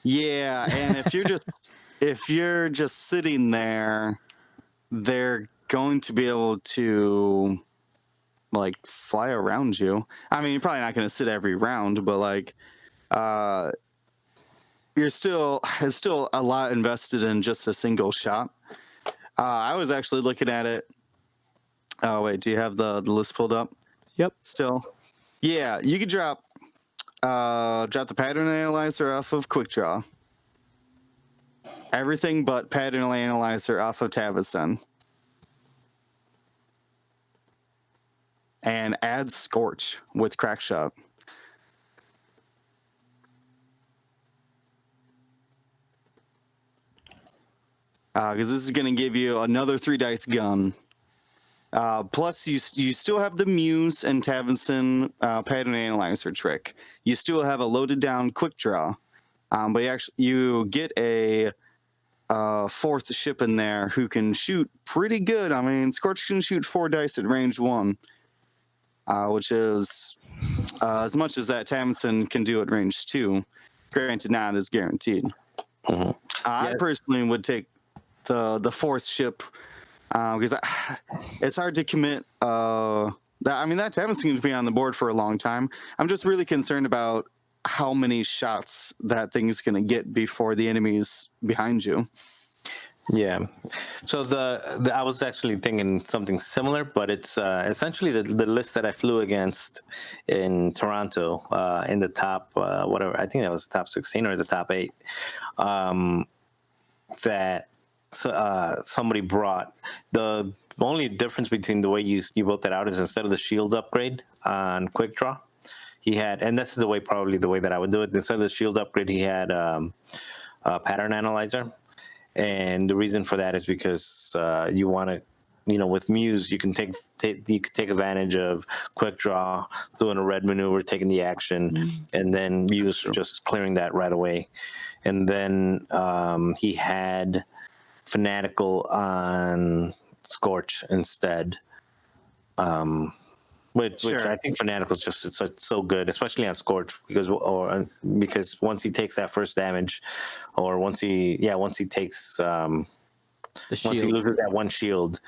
Yeah, and if you're just sitting there, they're going to be able to fly around you. I mean, you're probably not going to sit every round, but it's still a lot invested in just a single shot. I was actually looking at it. Oh wait, do you have the list pulled up? Yep. Still, yeah, you could drop the pattern analyzer off of Quick Draw. Everything but pattern analyzer off of Tabson. And add Scorch with Crackshot. Because this is going to give you another 3-dice gun. Plus, you still have the Muse and Tabson pattern analyzer trick. You still have a loaded down Quick Draw, but you get a 4th ship in there who can shoot pretty good. I mean, Scorch can shoot 4 dice at range 1, which is as much as that Tabson can do at range 2. Granted, not as guaranteed. Mm-hmm. I personally would take the 4th ship because it's hard to commit. That tab seems to be on the board for a long time. I'm just really concerned about how many shots that thing's going to get before the enemy's behind you. Yeah. So I was actually thinking something similar, but it's essentially the list that I flew against in Toronto in the top whatever, I think that was the top 16 or the top 8 that somebody brought. The only difference between the way you built that out is instead of the shield upgrade on quick draw, he had, and that's probably the way that I would do it. Instead of the shield upgrade, he had a pattern analyzer. And the reason for that is because you want to, with Muse, you can take advantage of quick draw, doing a red maneuver, taking the action, and then Muse just clearing that right away. And then he had Fanatical on Scorch instead. Which I think Fanatical's just it's so good, especially on Scorch, because once he takes that first damage, or once he takes The shield. once he loses that one shield,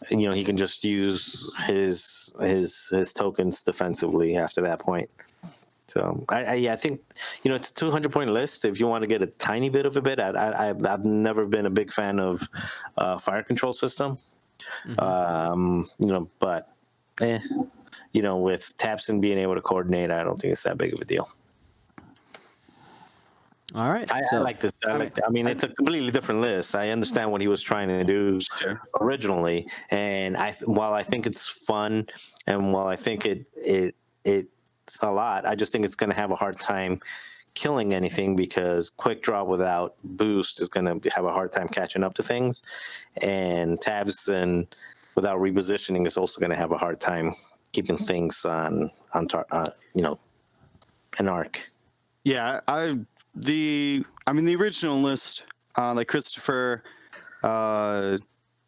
he can just use his tokens defensively after that point. So I think it's a 200-point list. If you want to get a tiny bit of a bit, I've never been a big fan of fire control system, but. With Tapson being able to coordinate, I don't think it's that big of a deal. All right. I like this. It's a completely different list. I understand what he was trying to do originally, and while I think it's fun, and while I think it's a lot, I just think it's going to have a hard time killing anything, because quick draw without boost is going to have a hard time catching up to things, and Tabson without repositioning is also going to have a hard time keeping things on an arc. Yeah, the original list that Christopher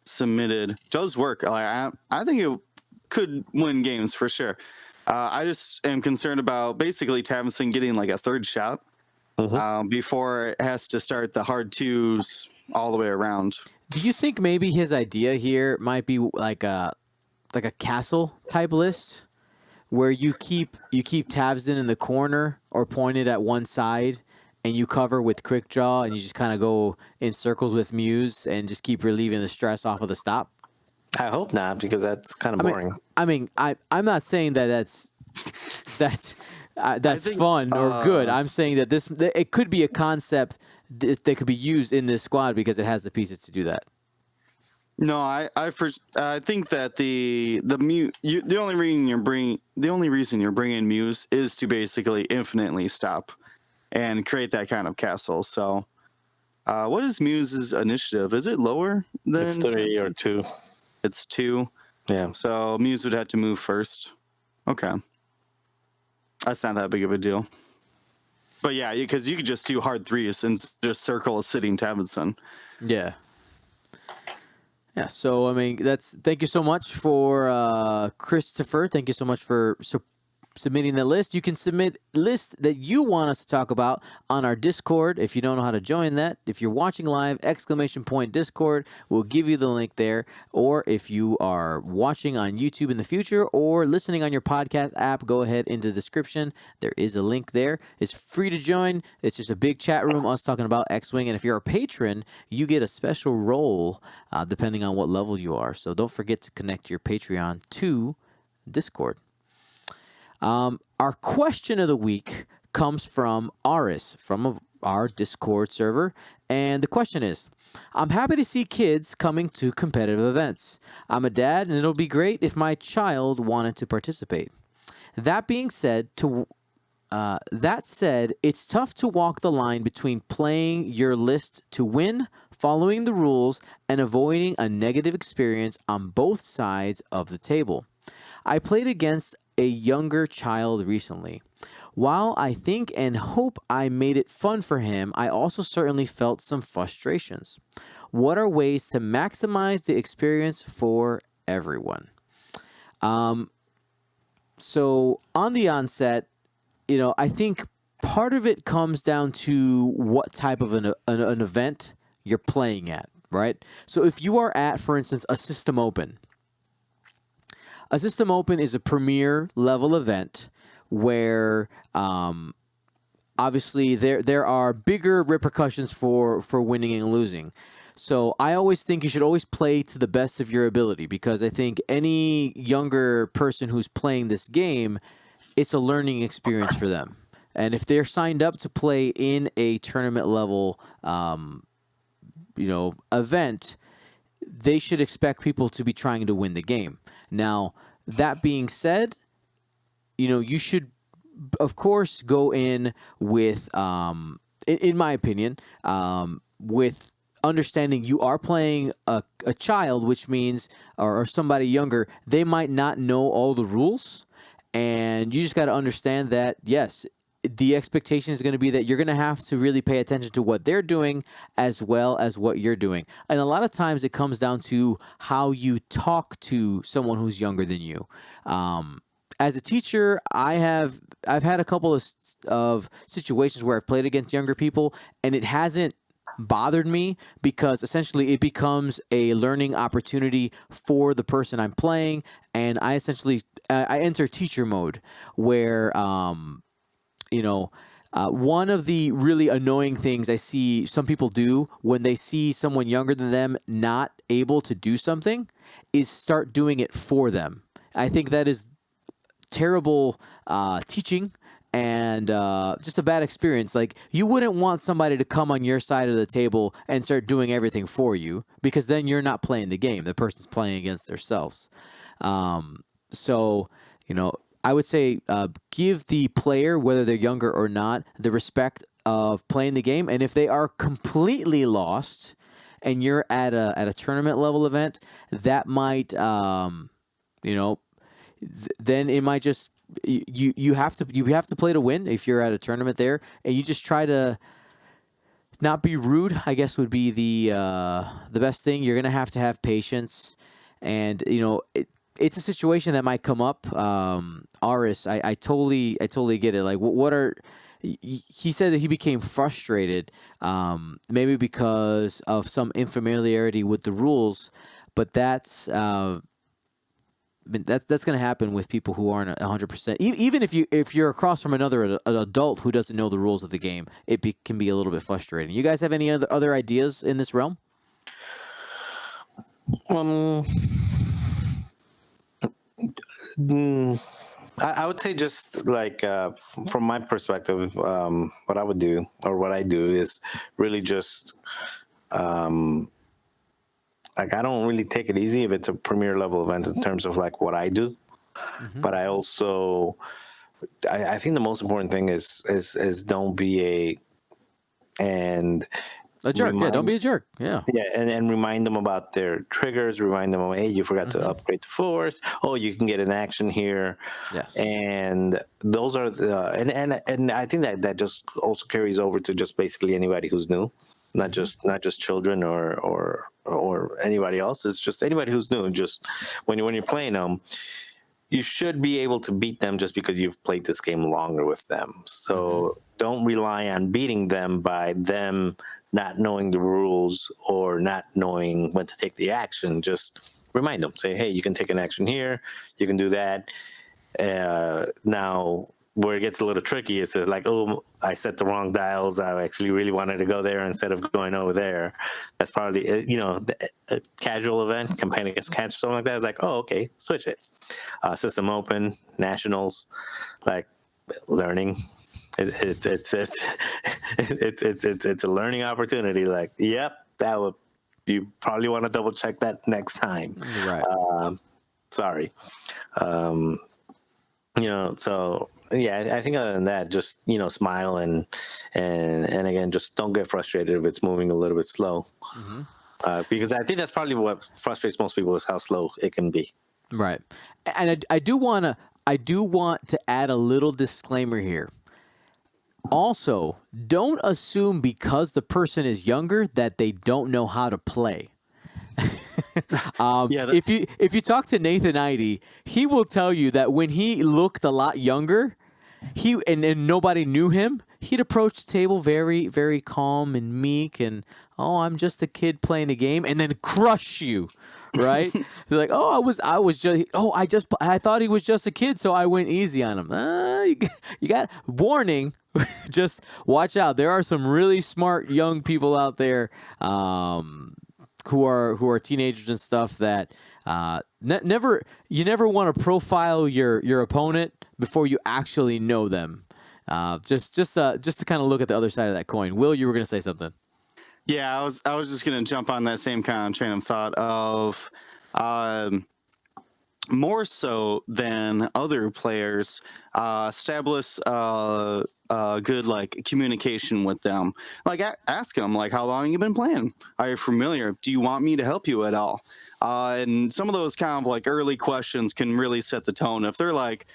submitted does work. I think it could win games for sure. I just am concerned about basically Tabson getting like a third shot before it has to start the hard twos all the way around. Do you think maybe his idea here might be like a castle type list, where you keep Tabson in the corner or pointed at one side, and you cover with quick draw, and you just kind of go in circles with Muse and just keep relieving the stress off of the stop? I hope not, because that's kind of boring. I'm not saying that's fun or good. I'm saying that it could be a concept that could be used in this squad because it has the pieces to do that. No, I think that the only reason you're bringing Muse is to basically infinitely stop and create that kind of castle. So, what is Muse's initiative? Is it lower than? It's 3 or 2. It's 2. Yeah. So Muse would have to move first. Okay, that's not that big of a deal. But yeah, because you could just do hard 3s and just circle a sitting Tabson. Yeah. Yeah, so thank you so much for Christopher. Thank you so much for submitting the list. You can submit lists that you want us to talk about on our Discord. If you don't know how to join that, if you're watching live, !Discord, we'll give you the link there. Or if you are watching on YouTube in the future or listening on your podcast app, go ahead into the description. There is a link there. It's free to join. It's just a big chat room, us talking about X-Wing. And if you're a patron, you get a special role depending on what level you are. So don't forget to connect your Patreon to Discord. Our question of the week comes from Aris from our Discord server. And the question is, I'm happy to see kids coming to competitive events. I'm a dad, and it'll be great if my child wanted to participate. That being said, it's tough to walk the line between playing your list to win, following the rules, and avoiding a negative experience on both sides of the table. I played against a younger child recently. While I think and hope I made it fun for him, I also certainly felt some frustrations. What are ways to maximize the experience for everyone? So on the onset, I think part of it comes down to what type of an event you're playing at. right? So if you are at, for instance, a System Open. A System Open is a premier level event where obviously there are bigger repercussions for winning and losing. So I always think you should always play to the best of your ability, because I think any younger person who's playing this game, it's a learning experience for them. And if they're signed up to play in a tournament level, event, they should expect people to be trying to win the game. Now, that being said, you should, of course, go in with, in my opinion, with understanding you are playing a child, which means, or somebody younger, they might not know all the rules. And you just got to understand that, yes, the expectation is going to be that you're going to have to really pay attention to what they're doing as well as what you're doing. And a lot of times it comes down to how you talk to someone who's younger than you. As a teacher, I've had a couple of situations where I've played against younger people, and it hasn't bothered me, because essentially it becomes a learning opportunity for the person I'm playing, and I essentially I enter teacher mode where one of the really annoying things I see some people do when they see someone younger than them not able to do something is start doing it for them. I think that is terrible teaching and just a bad experience. Like, you wouldn't want somebody to come on your side of the table and start doing everything for you, because then you're not playing the game. The person's playing against themselves. So, I would say give the player, whether they're younger or not, the respect of playing the game. And if they are completely lost and you're at a tournament level event, that might, then it might just, you have to play to win if you're at a tournament there, and you just try to not be rude, I guess, would be the best thing. You're gonna have to have patience, and it's a situation that might come up. Aris, I totally get it. Like, he said that he became frustrated, maybe because of some unfamiliarity with the rules, but that's going to happen with people who aren't 100%. Even if you're across from an adult who doesn't know the rules of the game, can be a little bit frustrating. You guys have any other ideas in this realm? I would say, just like from my perspective, what I would do, or what I do, is really just like, I don't really take it easy if it's a premier level event in terms of like what I do. Mm-hmm. But I also, I think the most important thing is don't be a jerk. Don't be a jerk. Yeah. And remind them about their triggers. Remind them, hey, you forgot to upgrade the force. Oh, you can get an action here. Yes. And those are and I think that just also carries over to just basically anybody who's new, not just children or anybody else. It's just anybody who's new. Just when you're playing them, you should be able to beat them just because you've played this game longer with them. So don't rely on beating them by them not knowing the rules or not knowing when to take the action. Just remind them. Say, hey, you can take an action here. You can do that. Now, where it gets a little tricky is like, oh, I set the wrong dials. I actually really wanted to go there instead of going over there. That's probably, a casual event, campaign against cancer, something like that. It's like, oh, okay, switch it. System Open, Nationals, like learning. It's a learning opportunity. Like, yep, you probably want to double check that next time. Right. Sorry. So yeah, I think other than that, just smile and again, just don't get frustrated if it's moving a little bit slow. Because I think that's probably what frustrates most people, is how slow it can be. Right. And I do want to add a little disclaimer here. Also, don't assume because the person is younger that they don't know how to play. If you talk to Nathan Idy, he will tell you that when he looked a lot younger, and nobody knew him, he'd approach the table very, very calm and meek, and I'm just a kid playing a game, and then crush you. Right? They're like, I thought he was just a kid, so I went easy on him. You got warning. Just watch out. There are some really smart young people out there who are teenagers and stuff that you never want to profile your opponent before you actually know them. Just to kind of look at the other side of that coin. Will, you were going to say something? Yeah, I was just gonna jump on that same kind of train of thought of more so than other players, establish good like communication with them. Like ask them like, how long you been playing? Are you familiar? Do you want me to help you at all? And some of those kind of like early questions can really set the tone. If they're like,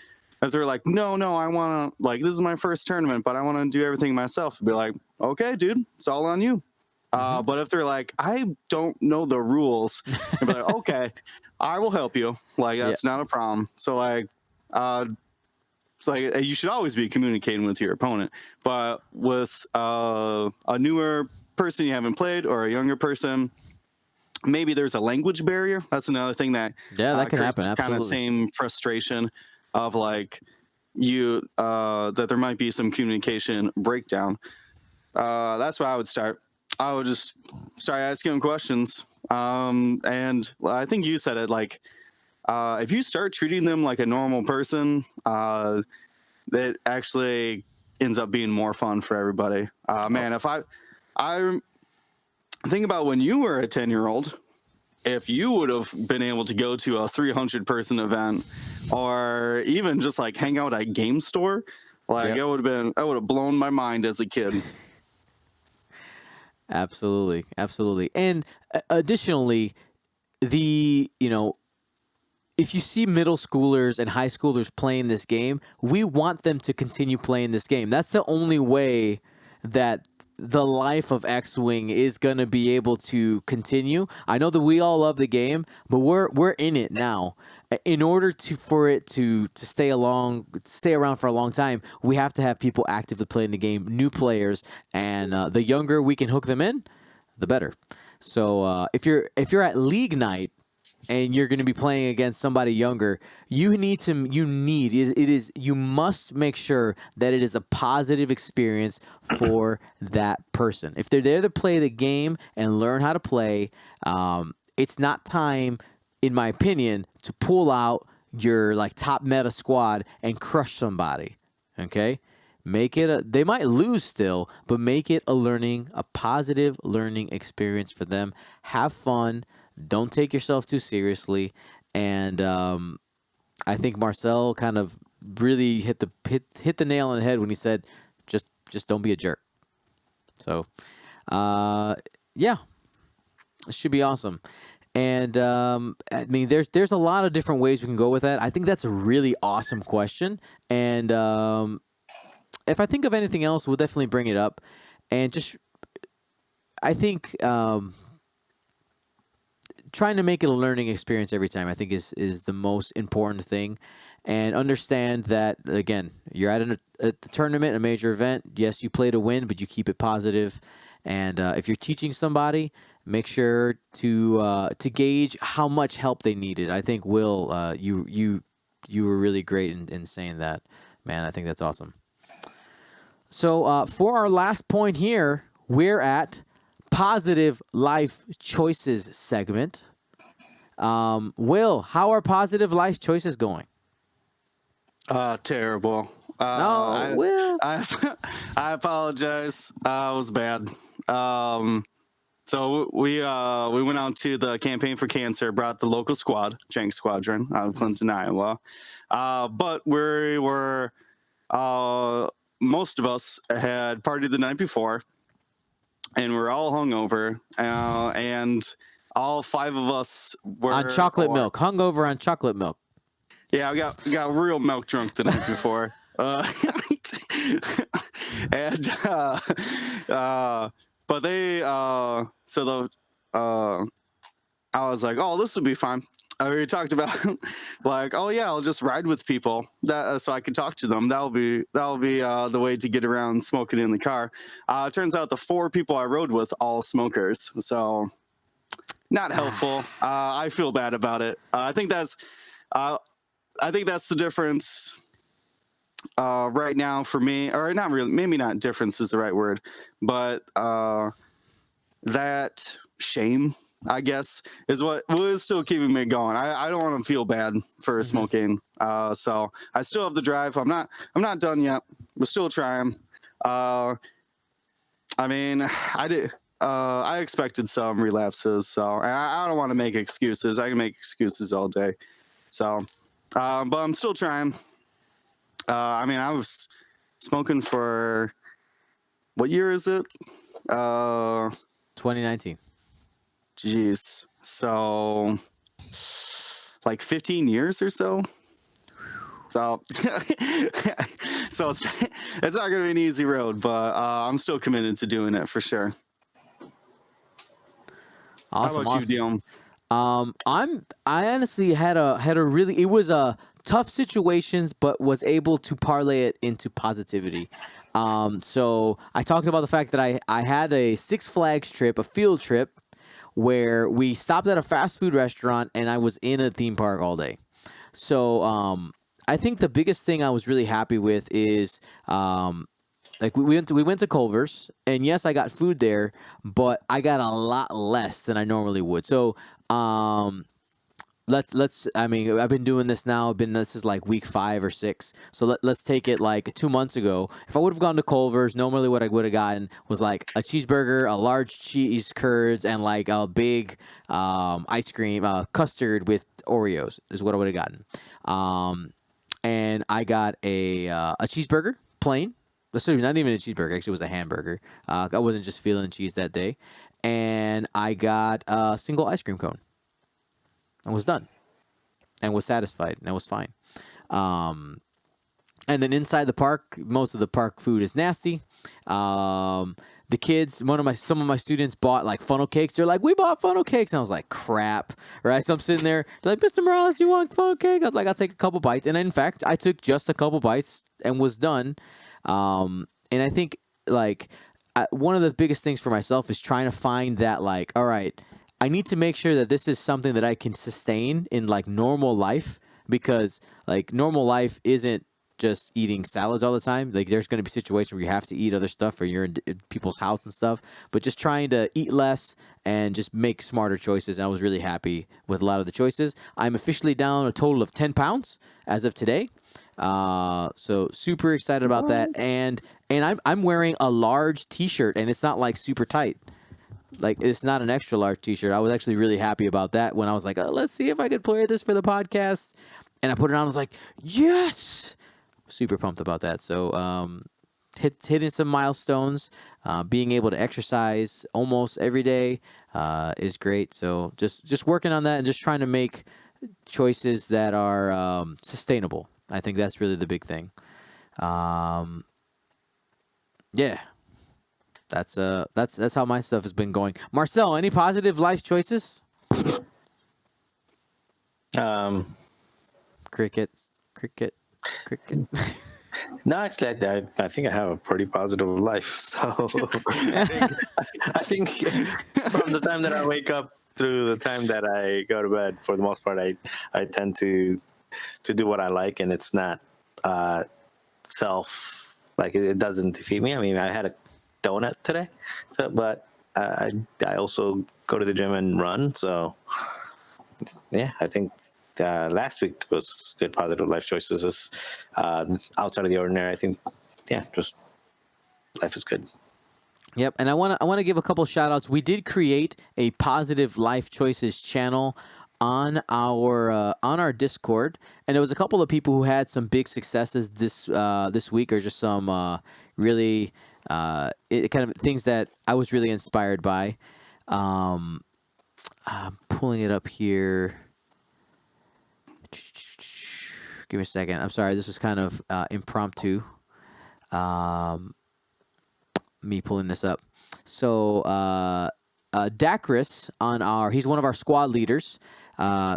no, I want to, like, this is my first tournament, but I want to do everything myself. Be like, okay, dude, it's all on you. But if they're like, I don't know the rules, and be like, okay, I will help you. Like, that's not a problem. So like, it's like you should always be communicating with your opponent. But with a newer person you haven't played or a younger person, maybe there's a language barrier. That's another thing that that can happen. Absolutely. Kind of same frustration of like that there might be some communication breakdown. That's where I would start. I would just start asking them questions. And I think you said it, like, if you start treating them like a normal person, that actually ends up being more fun for everybody. Man, if I think about when you were a 10-year-old, if you would have been able to go to a 300-person event or even just like hang out at Game Store, like I would have blown my mind as a kid. Absolutely. And additionally, if you see middle schoolers and high schoolers playing this game, we want them to continue playing this game. That's the only way that the life of X-Wing is going to be able to continue. I know that we all love the game, but we're in it now. In order for it to stay around for a long time, we have to have people actively playing the game, new players, and the younger we can hook them in, the better. So if you're at League Night and you're going to be playing against somebody younger, you must make sure that it is a positive experience for that person. If they're there to play the game and learn how to play, it's not time, in my opinion, to pull out your like top meta squad and crush somebody. Okay? They might lose still, but make it a positive learning experience for them. Have fun. Don't take yourself too seriously, and I think Marcel kind of really hit the nail on the head when he said, "Just don't be a jerk." So, it should be awesome. And I mean, there's a lot of different ways we can go with that. I think that's a really awesome question, and if I think of anything else, we'll definitely bring it up. And I think. Trying to make it a learning experience every time, I think, is the most important thing. And understand that, again, you're at a tournament, a major event. Yes, you play to win, but you keep it positive. And if you're teaching somebody, make sure to gauge how much help they needed. I think, Will, you were really great in saying that. Man, I think that's awesome. So for our last point here, we're at Positive Life Choices segment. Will, how are positive life choices going? Terrible. Will. I apologize. It was bad. So we went out to the Campaign for Cancer, brought the local squad, Jank Squadron, out of Clinton, Iowa. But we were most of us had partied the night before, and we're all hungover, and all 5 of us were on chocolate milk, hungover on chocolate milk. Yeah, I got real milk drunk the night before, and but I was like, oh, this will be fine. we talked about like, oh yeah, I'll just ride with people that so I can talk to them. That'll be the way to get around smoking in the car. It turns out the 4 people I rode with all smokers, so not helpful. I feel bad about it. I think that's the difference right now for me, or not really. Maybe not difference is the right word, but that shame, I guess, is what is still keeping me going. I don't want to feel bad for smoking. So I still have the drive. I'm not done yet. We're still trying. I mean, I expected some relapses, so I don't want to make excuses. I can make excuses all day. So, but I'm still trying. I mean, I was smoking for what year is it? 2019. Jeez. So like 15 years or so. So so it's not going to be an easy road, but I'm still committed to doing it for sure. Awesome. How about you, Dion? I honestly had a really, it was a tough situations, but was able to parlay it into positivity. So I talked about the fact that I had a Six Flags trip, a field trip, where we stopped at a fast food restaurant and I was in a theme park all day. So I think the biggest thing I was really happy with is like we went to Culver's, and yes, I got food there, but I got a lot less than I normally would. So let's I mean, I've been doing this now. This is like week 5 or 6. So let's take it like 2 months ago. If I would have gone to Culver's, normally what I would have gotten was like a cheeseburger, a large cheese curds, and like a big ice cream custard with Oreos is what I would have gotten. And I got a cheeseburger, plain. Sorry, not even a cheeseburger. Actually, it was a hamburger. I wasn't just feeling cheese that day. And I got a single ice cream cone. And was done. And was satisfied. And I was fine. And then inside the park, most of the park food is nasty. The kids, some of my students bought like funnel cakes. They're like, we bought funnel cakes. And I was like, crap. Right? So I'm sitting there. They're like, Mr. Morales, you want funnel cake? I was like, I'll take a couple bites. And in fact, I took just a couple bites and was done. And I think like one of the biggest things for myself is trying to find that like, all right, I need to make sure that this is something that I can sustain in like normal life, because like normal life isn't just eating salads all the time. Like there's going to be situations where you have to eat other stuff or you're in people's house and stuff, but just trying to eat less and just make smarter choices. And I was really happy with a lot of the choices. I'm officially down a total of 10 pounds as of today. So super excited about that. And I'm wearing a large t-shirt, and it's not like super tight. Like it's not an extra large t-shirt. I was actually really happy about that when I was like, oh, let's see if I could wear this for the podcast. And I put it on. I was like, yes, super pumped about that. So, hitting some milestones, being able to exercise almost every day, is great. So just working on that and just trying to make choices that are, sustainable. I think that's really the big thing. Yeah. That's how my stuff has been going. Marcel, any positive life choices? Cricket. No, actually, I think I have a pretty positive life. So I think from the time that I wake up through the time that I go to bed, for the most part, I tend to do what I like, and it's not it doesn't defeat me. I mean, I had a donut today, but I also go to the gym and run. So yeah, I think last week was good positive life choices. Outside of the ordinary, I think just life is good. Yep, and I want to give a couple shout outs. We did create a positive life choices channel on our Discord, and there was a couple of people who had some big successes this week, or just some really kind of things that I was really inspired by. I'm pulling it up here. Give me a second. I'm sorry. This was kind of impromptu. Me pulling this up. So Dacris he's one of our squad leaders.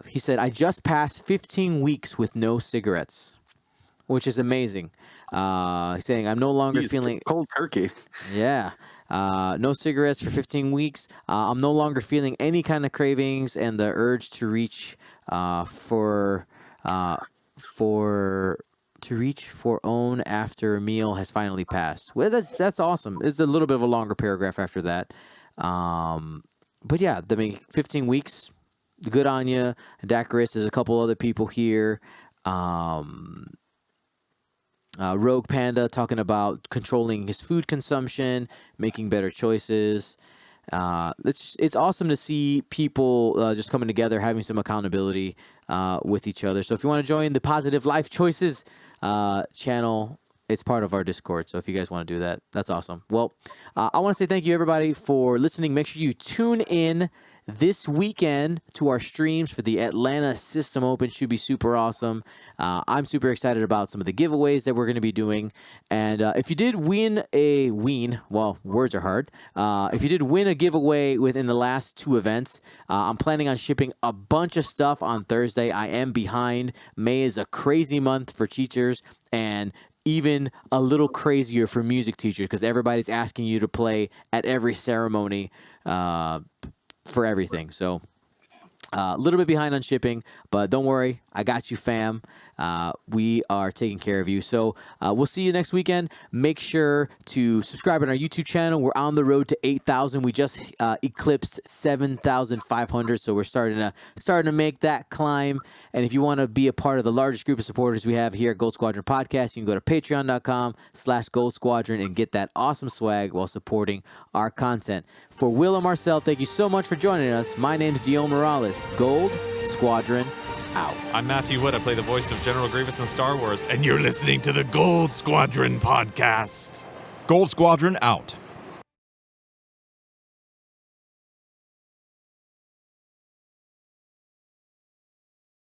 He said, I just passed 15 weeks with no cigarettes, which is amazing. He's saying, I'm no longer feeling... Cold turkey. Yeah. No cigarettes for 15 weeks. I'm no longer feeling any kind of cravings, and the urge to reach for own after a meal has finally passed. Well, that's awesome. It's a little bit of a longer paragraph after that. But yeah, 15 weeks, good on you. Dacris, there's a couple other people here. Rogue Panda talking about controlling his food consumption, making better choices. It's awesome to see people just coming together, having some accountability with each other. So if you want to join the Positive Life Choices channel, it's part of our Discord. So if you guys want to do that, that's awesome. Well, I want to say thank you, everybody, for listening. Make sure you tune in this weekend to our streams for the Atlanta System Open. Should be super awesome. I'm super excited about some of the giveaways that we're going to be doing. And if you did words are hard. If you did win a giveaway within the last 2 events, I'm planning on shipping a bunch of stuff on Thursday. I am behind. May is a crazy month for teachers, and even a little crazier for music teachers because everybody's asking you to play at every ceremony for everything. So a little bit behind on shipping, but don't worry. I got you, fam. We are taking care of you. So we'll see you next weekend. Make sure to subscribe on our YouTube channel. We're on the road to 8,000. We just eclipsed 7,500. So we're starting to make that climb. And if you want to be a part of the largest group of supporters we have here at Gold Squadron Podcast, you can go to patreon.com/Gold Squadron and get that awesome swag while supporting our content. For Will and Marcel, thank you so much for joining us. My name is Dion Morales. Gold Squadron out. I'm Matthew Wood. I play the voice of General Grievous in Star Wars, and you're listening to the Gold Squadron Podcast. Gold Squadron out.